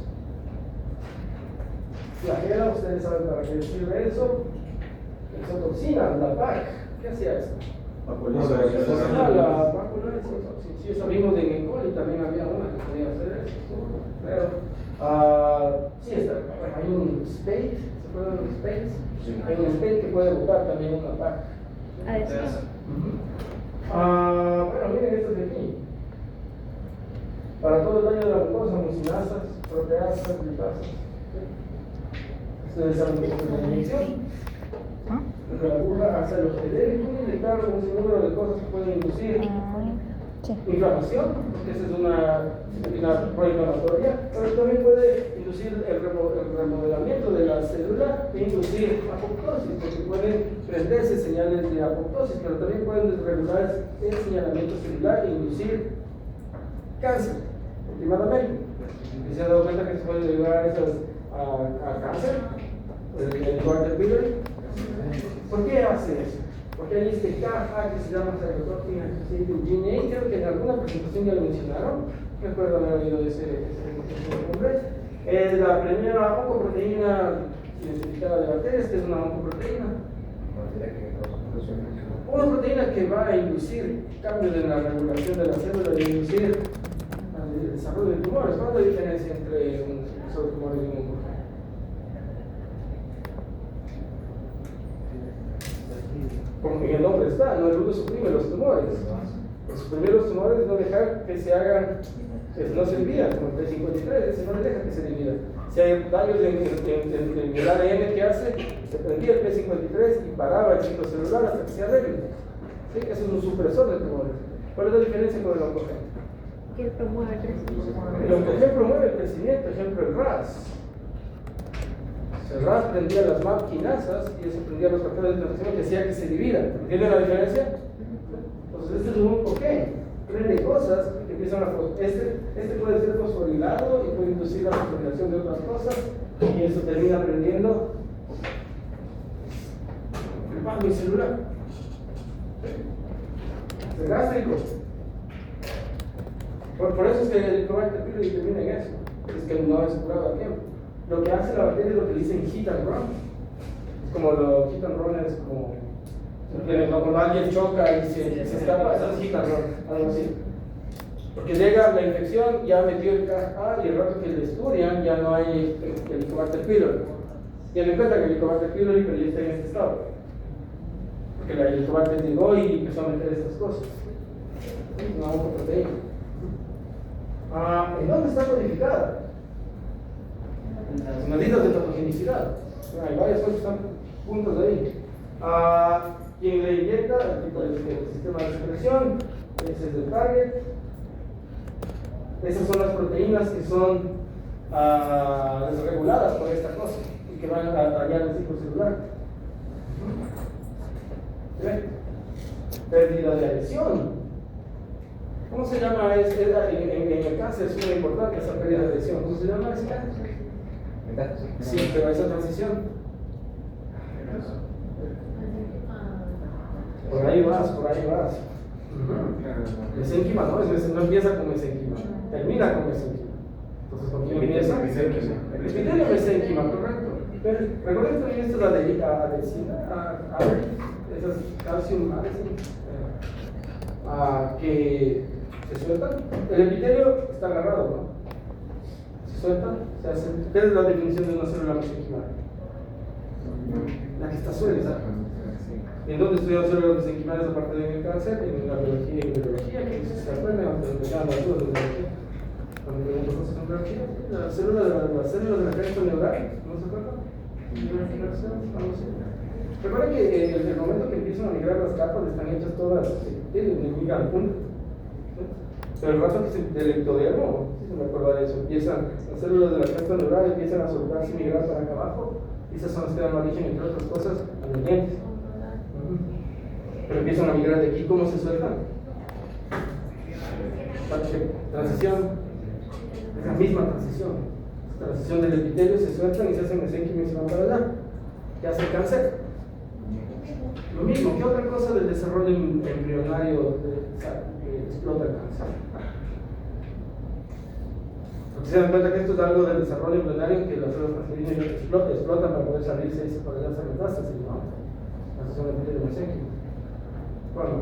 Flagela, ustedes saben para qué sirve eso. Exotoxina, la PAC, ¿qué hacía eso? La vacuna de exotoxina. Sí, eso vimos en E. coli, también había una que podía hacer eso. Pero, sí, hay un spade, ¿se acuerdan de los spades? Hay un spade que puede botar también una PAC. Bueno, miren esto de aquí. Para todo el daño de la mucosa, mucinasas, proteasas, lipasas. Ustedes saben que es una inyección. Desde la aguja hasta los genéricos, inyectar un sinnúmero de cosas que pueden inducir inflamación, porque esa es una proinflamatoria, pero también puede inducir el remodelamiento de la célula e inducir apoptosis, porque pueden prenderse señales de apoptosis, pero también pueden desregular el señalamiento celular e inducir cáncer, últimamente. ¿Y se han dado cuenta que se puede derivar a cáncer? El Bardet-Biedl. ¿Por qué hace eso? Porque hay este caja que se llama cytotoxina, que se llama Gene A, creo que en alguna presentación ya lo mencionaron, recuerdo haber oído de ese nombre. Es la primera oncoproteína identificada de bacterias, que es una oncoproteína. Una proteína que va a inducir cambios en la regulación de la célula y inducir el desarrollo de tumores. ¿Cuál es la diferencia entre un supresor de tumores y un oncoproteína? Como en el nombre está, no el uno suprime los tumores. Suprimir los tumores es no dejar que se hagan, que no se dividan, como el P53, ese no le deja que se divida. Si hay daños en el ADN que hace, se prendía el P53 y paraba el ciclo celular hasta que se arregle. ¿Sí? Eso es un supresor de tumores. ¿Cuál es la diferencia con el oncogén? Que promueve el crecimiento. El oncogén promueve el crecimiento, ejemplo el RAS. El RAS prendía las MAP quinasas y eso prendía los factores de transcripción que hacía que se dividan. ¿Entienden la diferencia? Entonces este es un oncogén. Prende cosas que empiezan a este puede ser fosforilado y puede inducir la fosforilación de otras cosas y eso termina prendiendo el pan bicelular. El gástrico. Por eso es que el Bardet-Biedl termina en eso. Es que no es curado a tiempo. Lo que hace la bacteria es lo que dicen hit and run. Es como lo hit and run es como cuando alguien choca y se escapa, eso es hit and run, algo así. Porque llega la infección, ya metió el KA y el rato que le estudian ya no hay el Helicobacter pylori. Ya me cuenta que el Helicobacter pylori, pero ya está en este estado. Porque la Helicobacter llegó y empezó a meter estas cosas. Una oncoproteína. ¿En dónde está codificada? En las medidas de patogenicidad. Hay varias cosas que están puntos ahí. Quien le inyecta el tipo de sistema de secreción, ese es el target. Esas son las proteínas que son desreguladas por esta cosa y que van allá en el ciclo celular. ¿Ve? Pérdida de adhesión. ¿Cómo se llama? En el cáncer es muy importante esa pérdida de adhesión. ¿Cómo se llama ese cáncer? Sí, pero esa transición. Por ahí vas, por ahí vas. Mesénquima, no empieza con mesénquima, termina con mesénquima. Entonces, ¿con quién empieza? El epitelio mesénquima, correcto. Pero recuerden también esto es la adhesina, esas calcium que se sueltan. El epitelio está agarrado, ¿no? Se sueltan, se hace. ¿Qué es la definición de una célula mesénquima? La que está suelta. ¿En dónde estudian células mesenquimales aparte de en el cáncer? En la biología y en la biología, que se acuerdan cuando empezaban las dudas de biología. Cuando pregunto cosas en biología, las células de la cresta neural, ¿no se acuerdan? Recuerden que en el momento que empiezan a migrar las capas están hechas todas, migran juntas. Pero el rato que del ectodermo, si se me acuerda de eso, empiezan las células de la cresta neural empiezan a soltarse y migrar para acá abajo. Y esas son las que dan origen, entre otras cosas, a los dientes. Pero empiezan a migrar de aquí. ¿Cómo se sueltan? Transición. Es la misma transición. Transición del epitelio, se sueltan y se hacen mesénquima y se van para allá. ¿Qué hace el cáncer? Lo mismo. ¿Qué otra cosa del desarrollo embrionario explota el cáncer? Porque se dan cuenta que esto es algo del desarrollo embrionario que las células cancerígenas explotan para poder salirse y para allá hacer metástasis, ¿no? Esas son las epitelio mesénquima. Bueno.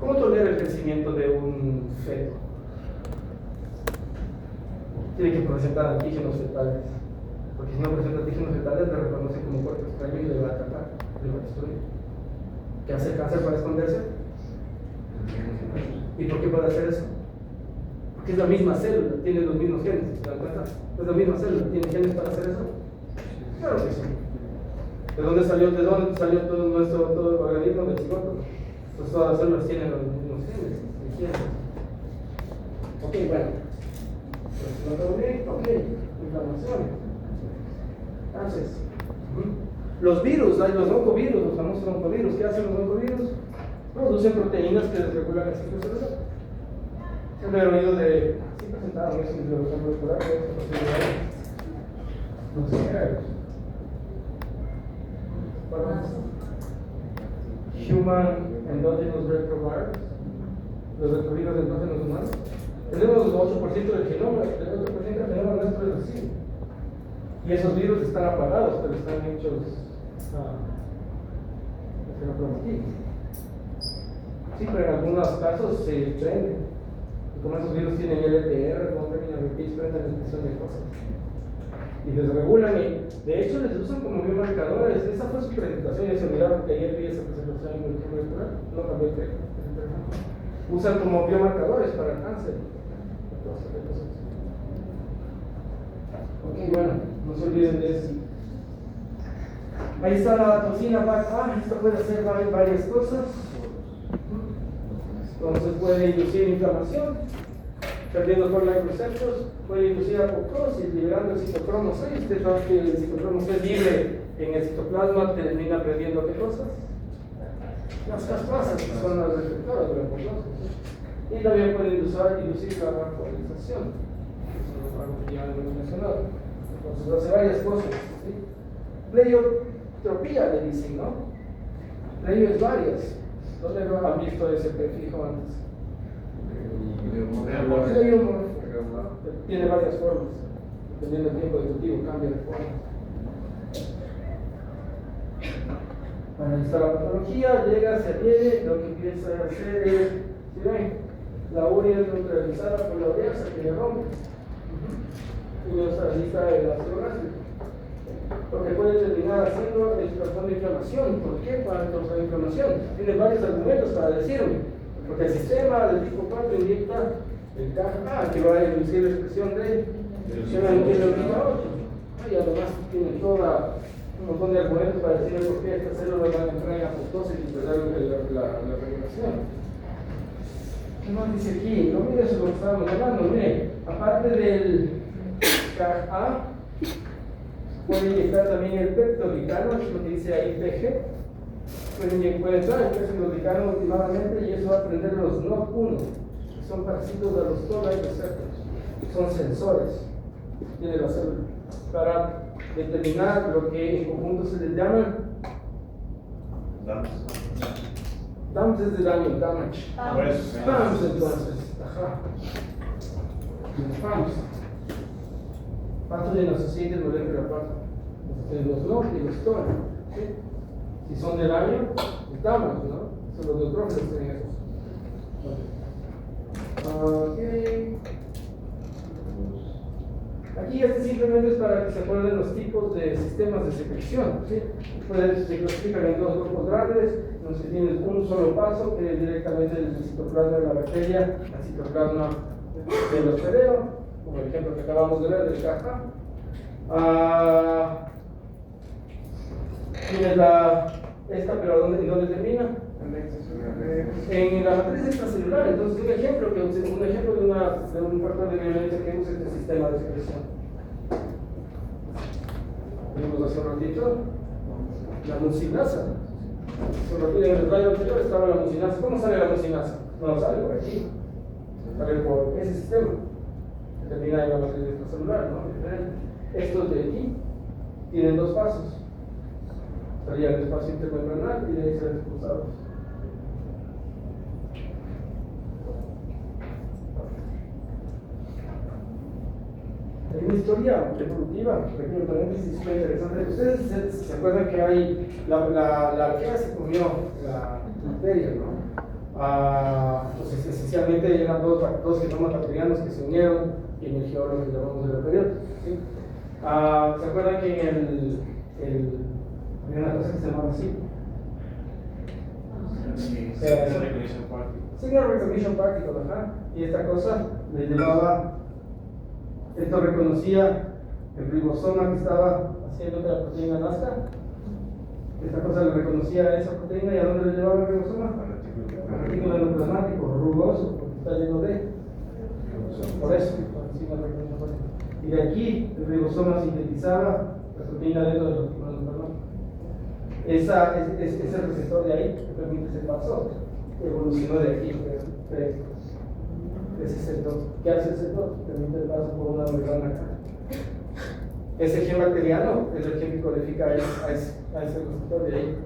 ¿Cómo tolera el crecimiento de un feto? Tiene que presentar antígenos fetales, porque si no presenta antígenos fetales, le reconoce como cuerpo extraño y le va a atacar, le va a destruir. ¿Qué hace el cáncer para esconderse? ¿Y por qué puede hacer eso? Porque es la misma célula, tiene los mismos genes, ¿se dan cuenta? Es la misma célula, ¿tiene genes para hacer eso? Claro que sí. ¿De dónde salió todo nuestro organismo? Del cigoto. Pues todas las células tienen los mismos genes. Ok, bueno. Ok, inflamación. Entonces, los virus, hay los oncovirus, los famosos oncovirus. ¿Qué hacen los oncovirus? Producen proteínas que desregulan el ciclo celular. Siempre he oído de. Sí, presentaron eso en los campos escolares, no sé qué era. Human Endogenous Retrovirus, los retrovirus endógenos humanos. Tenemos el 8% del genoma, el 8% del genoma nuestro es así. Y esos virus están apagados, pero están hechos fenocromatín. Sí, pero en algunos casos se prenden. Y como esos virus tienen LTR, como terminan repeats, prenden la expresión de cosas. Y desregulan, y de hecho les usan como biomarcadores. Esa fue su presentación, ya se miraron que ayer vi esa presentación en el molecular, no cambié, creo. Usan como biomarcadores para el cáncer. Ok, bueno, no se olviden de eso. Ahí está la toxina BAC-A, esto puede hacer varias cosas. Entonces puede inducir inflamación, perdiendo toll-like receptors, puede inducir apoptosis, liberando el citocromo 6. Usted sabe que el citocromo 6 libre en el citoplasma termina perdiendo ¿qué cosas? Las caspasas, que son las receptoras de la apoptosis. Y también puede inducir la vascularización, que es algo que ya hemos mencionado. Entonces hace varias cosas. ¿Sí? Pleiotropía le dicen, ¿no? Pleio es varias. ¿Dónde lo han visto ese prefijo antes? Pleiomorfo. Tiene varias formas. Dependiendo del tiempo de cultivo, cambia de forma. analizar la patología, llega, se adhiere, lo que empieza a hacer es, ¿sí ven? La urea es neutralizada por la ureasa que le rompe. Y neutraliza el ácido gástrico. Lo que puede terminar haciendo es causar inflamación. ¿Por qué? Para causar inflamación. Tiene varios argumentos para decirme. Porque el sistema del tipo 4 inyecta el KA, que va a reducir la expresión de antiglobulina 8. Y además tiene un montón de argumentos para decirme por qué estas células van a entrar en apoptosis y perder la regulación. ¿Qué más dice aquí? No mire eso lo que estábamos hablando, mire, aparte del KA, puede inyectar también el peptoglicano, es lo que dice ahí PG. Puede entrar el peptoglicano últimamente y eso va a prender los NOD1, que son parásitos de los toll-like receptors, son sensores, tiene la célula, para determinar lo que en conjunto se les llama DAMS es de daño, damage. PAMS entonces, ajá. PAMS. Pathogen Associated Molecular Pathway. Los NOD y los TOL. ¿Sí? Si son de daño, es damage, ¿no? Son los neutrófilos tienen esos. Okay. Aquí este simplemente es para que se acuerden los tipos de sistemas de secreción. ¿Sí? Se clasifican en dos grupos grandes, donde se tiene un solo paso, que es directamente desde el citoplasma de la bacteria al citoplasma del hospedero, como el ejemplo que acabamos de ver del KA. Tienes esta, pero ¿en dónde termina? En la matriz extracelular. Entonces, un ejemplo de un factor de violencia que usa este sistema de secreción. Vimos hace un ratito la mucinasa. En el slide anterior estaba la mucinasa. ¿Cómo sale la mucinasa? No sale por aquí, sale por ese sistema que termina en la matriz extracelular, ¿no? Estos de aquí tienen dos pasos. Estaría el espacio intermembranal y de ahí ser expulsados. Hay una historia evolutiva, pequeño paréntesis súper interesante. Ustedes se acuerdan que hay la arquea se comió la bacteria, ¿no? Pues esencialmente eran dos genomas bacterianos que se unieron y en el geólogo que llamamos el eucarioto. ¿Sí? ¿Se acuerdan que en había una cosa que se llamaba así? Signal Recognition Particle, ajá. Y esta cosa le llevaba. Esto reconocía el ribosoma que estaba haciendo que la proteína nazca. Esta cosa le reconocía a esa proteína y ¿a dónde le llevaba el ribosoma? Al retículo endoplasmático, rugoso, porque está lleno de. Por eso, y de aquí el ribosoma sintetizaba la proteína dentro del retículo endoplasmático. Ese receptor de ahí que permite ese paso evolucionó de aquí. Ese sector. ¿Qué hace el sector? Permite el paso por una membrana acá. Ese gen bacteriano es el gen que codifica a ese receptor de ahí.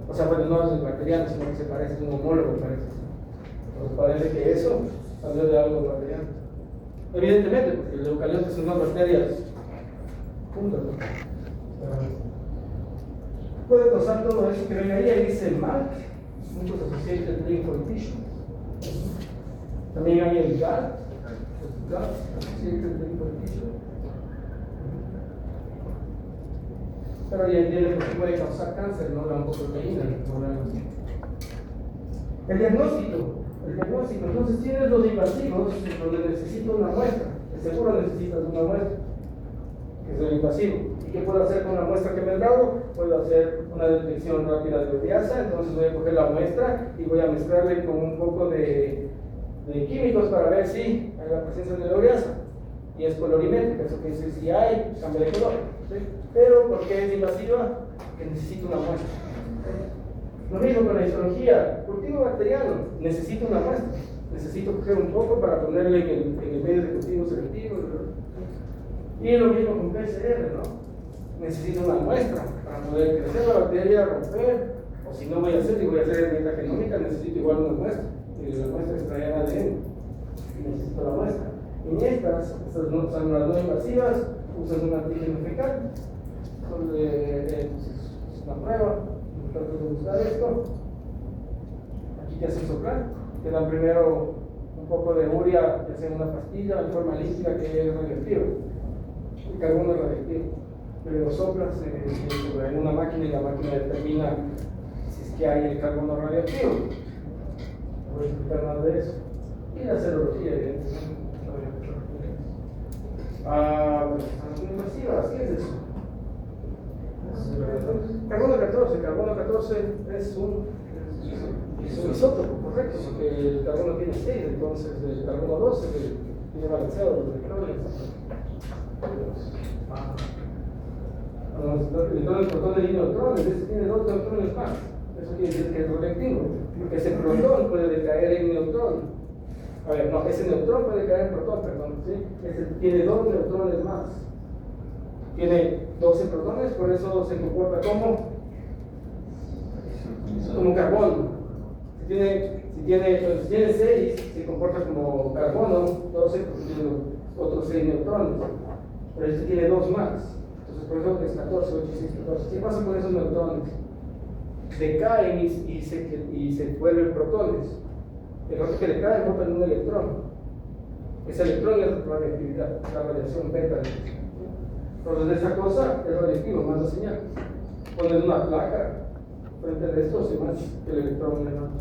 O sea, bueno, no es el bacteriano, sino que se parece, es un homólogo, parece. Entonces parece que eso salió de algo bacteriano. Evidentemente, porque el eucarioto son unas bacterias juntas, ¿no? Puede causar todo eso que ven ahí dice MAC, muchos associated lymphoid tissue. También hay el GAD, associated lymphoid tissue. Pero ya entienden que puede causar cáncer, no la oncoproteína. El diagnóstico, entonces tienes los invasivos donde necesito una muestra, de seguro necesitas una muestra, que es el invasivo. ¿Y qué puedo hacer con la muestra que me he dado? Puedo hacer una detección rápida de ureasa, entonces voy a coger la muestra y voy a mezclarle con un poco de químicos para ver si hay la presencia de la ureasa. Y es colorimétrica, eso que dice si hay, cambia de color. ¿Sí? Pero ¿por qué es invasiva? Que necesito una muestra. ¿Sí? Lo mismo con la histología, cultivo bacteriano, necesito una muestra. Necesito coger un poco para ponerle en el medio de cultivo selectivo. Y lo mismo con PCR, ¿no? Necesito una muestra para poder crecer la bacteria, romper, o si no voy a hacer, y voy a hacer metagenómica, necesito igual una muestra. Y de la muestra extraer ADN. Y necesito la muestra. En estas no, son las no invasivas, usan un antígeno fecal, es una prueba, trato de buscar esto. Aquí te hacen soplar, te dan primero un poco de urea, te hacen una pastilla en forma líquida que es radioactivo. El carbono es radioactivo. Luego soplas en una máquina y la máquina determina si es que hay el carbono radioactivo. Voy a explicar más de eso. Y la serología, evidentemente. Pues, invasivas, ¿qué es eso? Carbono 14 es un isótopo, correcto, porque el carbono tiene 6, entonces el carbono 12 tiene balanceado los electrones. Entonces, protones y neutrones, ese tiene 2 neutrones más. Eso quiere decir que es radioactivo, porque ese protón puede decaer en neutrón. A ver, no, ese neutrón puede caer en protón, perdón, ¿sí? Ese tiene 2 neutrones más. Tiene 12 protones, por eso se comporta como carbono. Si tiene 6, se comporta como carbono, 12, porque tiene otros 6 neutrones. Pero este tiene 2 más. Entonces, por eso es 14, 8, 6, 14. ¿Qué pasa con esos neutrones? Decaen y se vuelven protones. El rato que decaen botan un electrón. Ese electrón es radioactividad, la radiación beta. Entonces, esa cosa es radioactiva, manda señal. Ponen una placa frente a esto, se mancha el electrón le manda.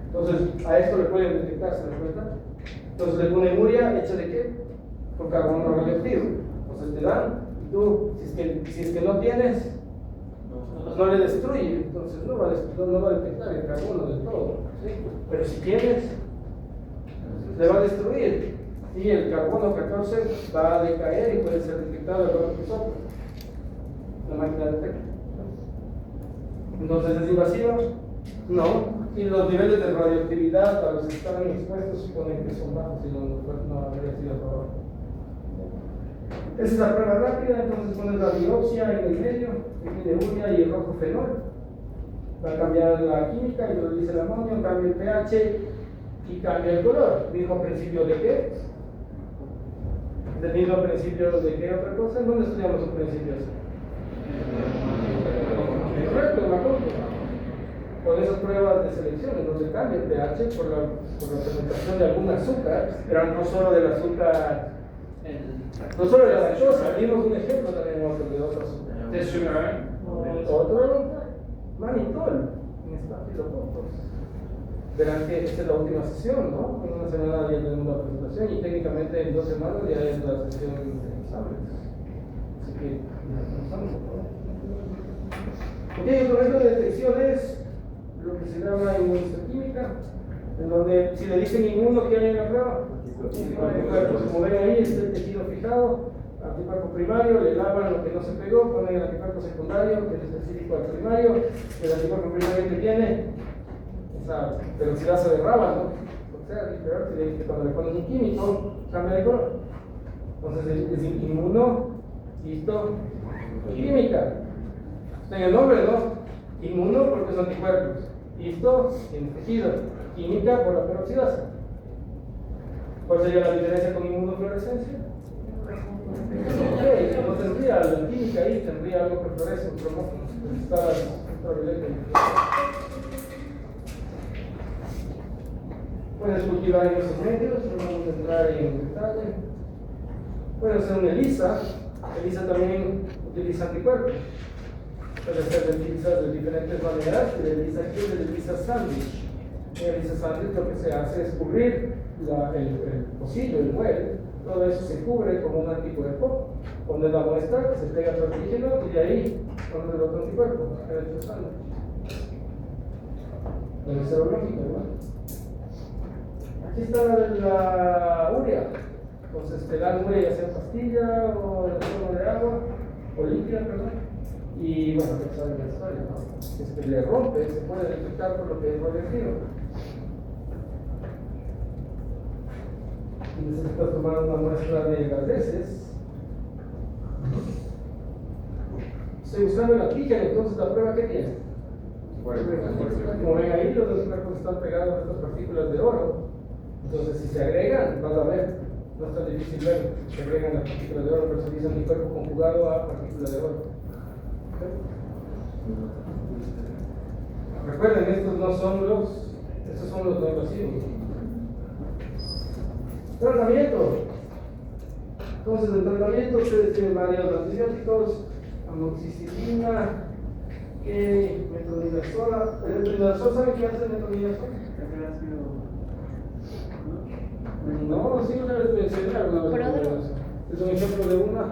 Entonces, a esto le pueden detectar, ¿se dan cuenta? Entonces, le ponen urea hecha de qué? Con carbono radioactivo. Entonces, te dan, y tú, si es que no tienes, pues no le destruye, entonces no va a detectar el carbono del todo, ¿sí? Pero si tienes, le va a destruir, y el carbono 14 va a decaer y puede ser detectado al rato que sopla. La máquina detecta. Entonces, ¿es invasiva? No. Y los niveles de radioactividad a los que estaban expuestos suponen que son bajos, si no habría sido probado. Esa es la prueba rápida, entonces pones la biopsia en el medio, que tiene urea y el rojo fenol. Va a cambiar la química, introduce el amonio, cambia el pH y cambia el color. ¿Mismo principio de qué? ¿Del mismo principio de qué otra cosa? ¿Dónde estudiamos un principio así? Correcto, en la corte. Con esas pruebas de selección, en donde cambia el pH por la fermentación de algún azúcar, pero no solo del azúcar, no solo de la lactosa. Vimos un ejemplo también de otro azúcar. ¿De sugar? Otro, manitol, en estafilococcus. Verán que esta es la última sesión, ¿no? En una semana ya tenemos la presentación y técnicamente en 2 semanas ya es la sesión de exámenes. Así que ya comenzamos. Ok, el proceso de detección es lo que se llama inmunohistoquímica, en donde si le dicen inmuno, ¿qué hay en la prueba? Como ven ahí, está el tejido fijado, anticuerpo primario, le lavan lo que no se pegó, ponen el anticuerpo secundario, que es específico al primario, el anticuerpo primario que tiene esa velocidad se derrama, ¿no? O sea, que cuando le ponen un químico, cambia de color. Entonces es inmuno, histoquímica. En el nombre, ¿no? Inmuno porque son anticuerpos, histo en tejido, química por la peroxidasa. ¿Cuál sería la diferencia con inmunofluorescencia? Ok, no tendría la química ahí, tendría algo que florece, un cromófono, está ultravioleta. Puedes cultivar en esos medios, no vamos a entrar en detalle. Puedes hacer una ELISA. ELISA también utiliza anticuerpos. Puede ser utilizado de diferentes maneras. El ELISA aquí es el ELISA sándwich. El ELISA sándwich lo que se hace es cubrir el pocillo, el muelle. Todo eso se cubre como un anticuerpo. Pones la muestra, que se pega al antígeno y de ahí pones el otro anticuerpo. El ELISA sándwich. El serológico igual. Aquí está la urea. Entonces te dan urea ya sea pastilla o en forma de agua o líquida, perdón. Y bueno, que sabe la historia, ¿no? Le rompe, se puede detectar por lo que es radioactivo. Y necesitas tomar una muestra de las heces. Estoy buscando el antígeno, entonces la prueba que tiene. Como ven ahí, los anticuerpos están pegados a estas partículas de oro. Entonces, si se agregan, vas a ver, no es tan difícil ver, se agregan las partículas de oro, pero se dice anticuerpo conjugado a partículas de oro. Recuerden, estos no son estos son los no invasivos. Tratamiento. Entonces, el tratamiento, ustedes tienen varios antibióticos, amoxicilina, metronidazol. ¿El metronidazol sabe qué hace el metronidazol? No, sí lo debes mencionar alguna vez. Prodroga. Es un ejemplo de una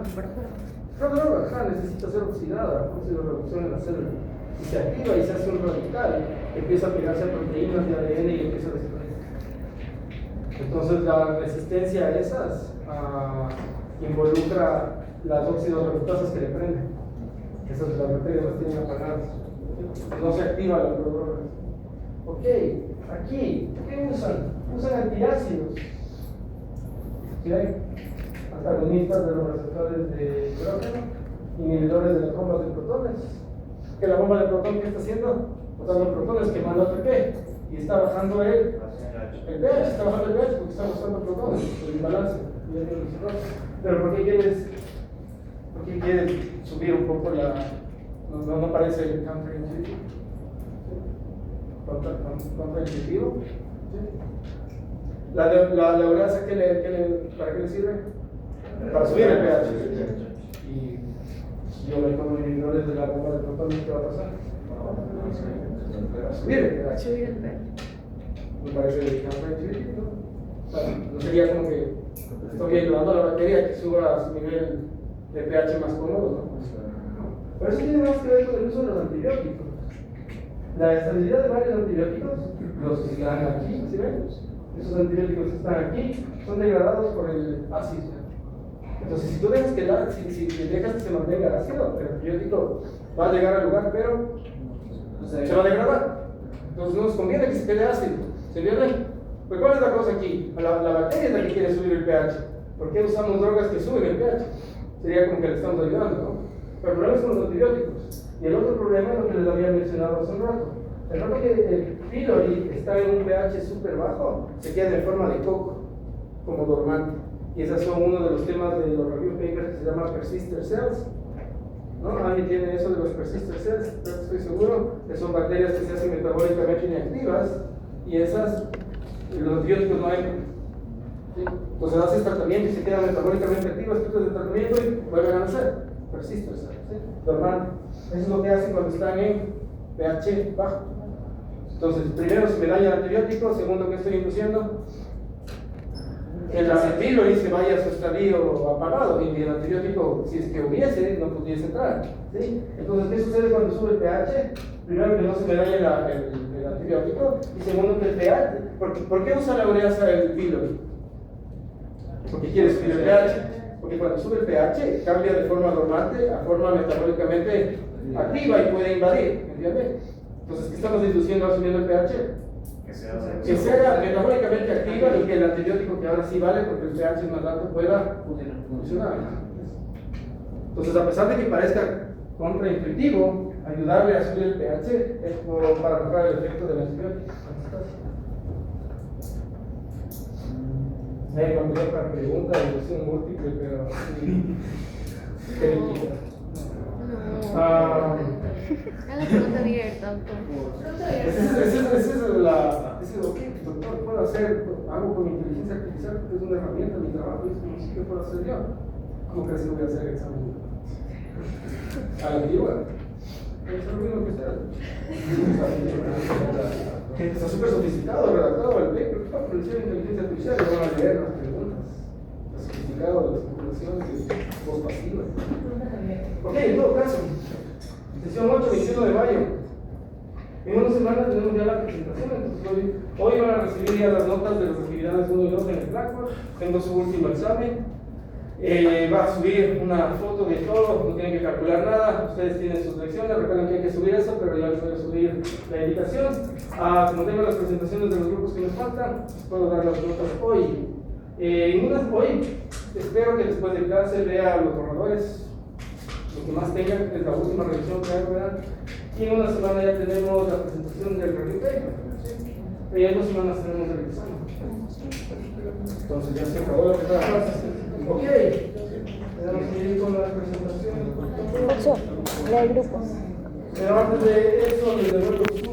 prodroga, necesita ser oxidada, por si lo reducción en la célula. Y se activa y se hace un radical, empieza a pegarse a proteínas de ADN y empieza a desaparecer. Entonces la resistencia a esas involucra las óxidos reductasas que le prenden. Esas las bacterias las tienen apagadas. No se activa la prodroga. Ok, aquí, ¿qué usan? Usan antiácidos. ¿Sí hay? Antagonistas de los receptores de hidrógeno, inhibidores de las bombas de protones. Que la bomba de protón, ¿qué está haciendo? Botando protones, quemando ATP. Y está bajando el pH, está bajando el pH porque está buscando protones, el imbalance. Pero ¿por qué quieres subir un poco la... No parece counterintuitivo? ¿Contraintuitivo? ¿Sí? La ureasa, ¿para qué le sirve? Para subir el pH. Y si yo le pongo inhibidores de la bomba de protones, ¿qué va a pasar? Para subir el pH. Subir el pH. Me parece counterintuitivo, ¿no? O sea, no sería como que estoy ayudando a la bacteria que suba a su nivel de pH más cómodo, ¿no? Pero eso tiene más que ver con el uso de los antibióticos. La estabilidad de varios antibióticos, los que están aquí, ¿sí ven? Esos antibióticos que están aquí son degradados por el ácido. Entonces, si tú dejas que dejas que se mantenga ácido, el antibiótico va a llegar al lugar, pero se va a degradar. Entonces, no nos conviene que se quede ácido. ¿Se entiende? Pues, ¿cuál es la cosa aquí? La bacteria es la que quiere subir el pH. ¿Por qué usamos drogas que suben el pH? Sería como que le estamos ayudando, ¿no? Pero el problema son los antibióticos. Y el otro problema es lo que les había mencionado hace un rato. El rato que el pylori está en un pH súper bajo, se queda en forma de coco, como dormante. Y esos son uno de los temas de los review papers que se llama persister cells. ¿No? ¿Alguien tiene eso de los persister cells? Estoy seguro que son bacterias que se hacen metabólicamente inactivas y esas, los antibióticos no entran. ¿Sí? Entonces haces tratamiento y se quedan metabólicamente activas, quitas el tratamiento y vuelven a nacer. Persister cells, ¿sí? Dormante. Eso es lo que hacen cuando están en pH bajo. Entonces, primero se me daña el antibiótico, segundo, ¿qué estoy induciendo? Que el pylori se vaya a su estadio apagado y el antibiótico, si es que hubiese, no pudiese entrar. ¿Sí? Entonces, ¿qué sucede cuando sube el pH? Primero, que no se me dañe el antibiótico, y segundo, que el pH. ¿Por qué usa la ureasa el pylori? Porque quiere subir el pH. Porque cuando sube el pH, cambia de forma dormante a forma metabólicamente activa y puede invadir. ¿Entiendes? Entonces, ¿qué estamos induciendo al subiendo el pH? Que sea metabólicamente activa y que el antibiótico, que ahora sí vale porque el pH es más alto, pueda funcionar. Entonces, a pesar de que parezca contraintuitivo, ayudarle a subir el pH es como para mejorar el efecto del antibiótico. Cuando yo para pregunta, inducción múltiple, pero qué mentira. Haga pregunta abierta, doctor. Ese es lo que el doctor puede hacer, hago con inteligencia artificial, porque es una herramienta de mi trabajo, y es como si yo puedo hacer yo. ¿Cómo crees que voy a hacer el examen? A la antigua. Es lo mismo que usted. Está súper sofisticado, redactado el paper, para producir inteligencia artificial, y van a leer las preguntas. Está sofisticado las formulaciones, voz pasiva. Ok, en todo caso. Sesión 8, 21 de mayo. En una semana tenemos ya la presentación, entonces hoy van a recibir ya las notas de las actividades 1 y 2 en el Blackboard. Tengo su último examen. Va a subir una foto de todo, no tienen que calcular nada. Ustedes tienen sus lecciones, recuerden que hay que subir eso, pero ya les voy a subir la invitación. Como tengo las presentaciones de los grupos que nos faltan, les puedo dar las notas hoy. Hoy espero que después de clase vea los borradores. Lo que más tengan es la última revisión que hago, ¿verdad? Y en una semana ya tenemos la presentación del review paper, ¿sí? Y en 2 semanas tenemos el examen. Entonces ya se acabó la primera clase. Ok, vamos a ir con la presentación. La de grupos. Pero antes de eso, les devuelvo su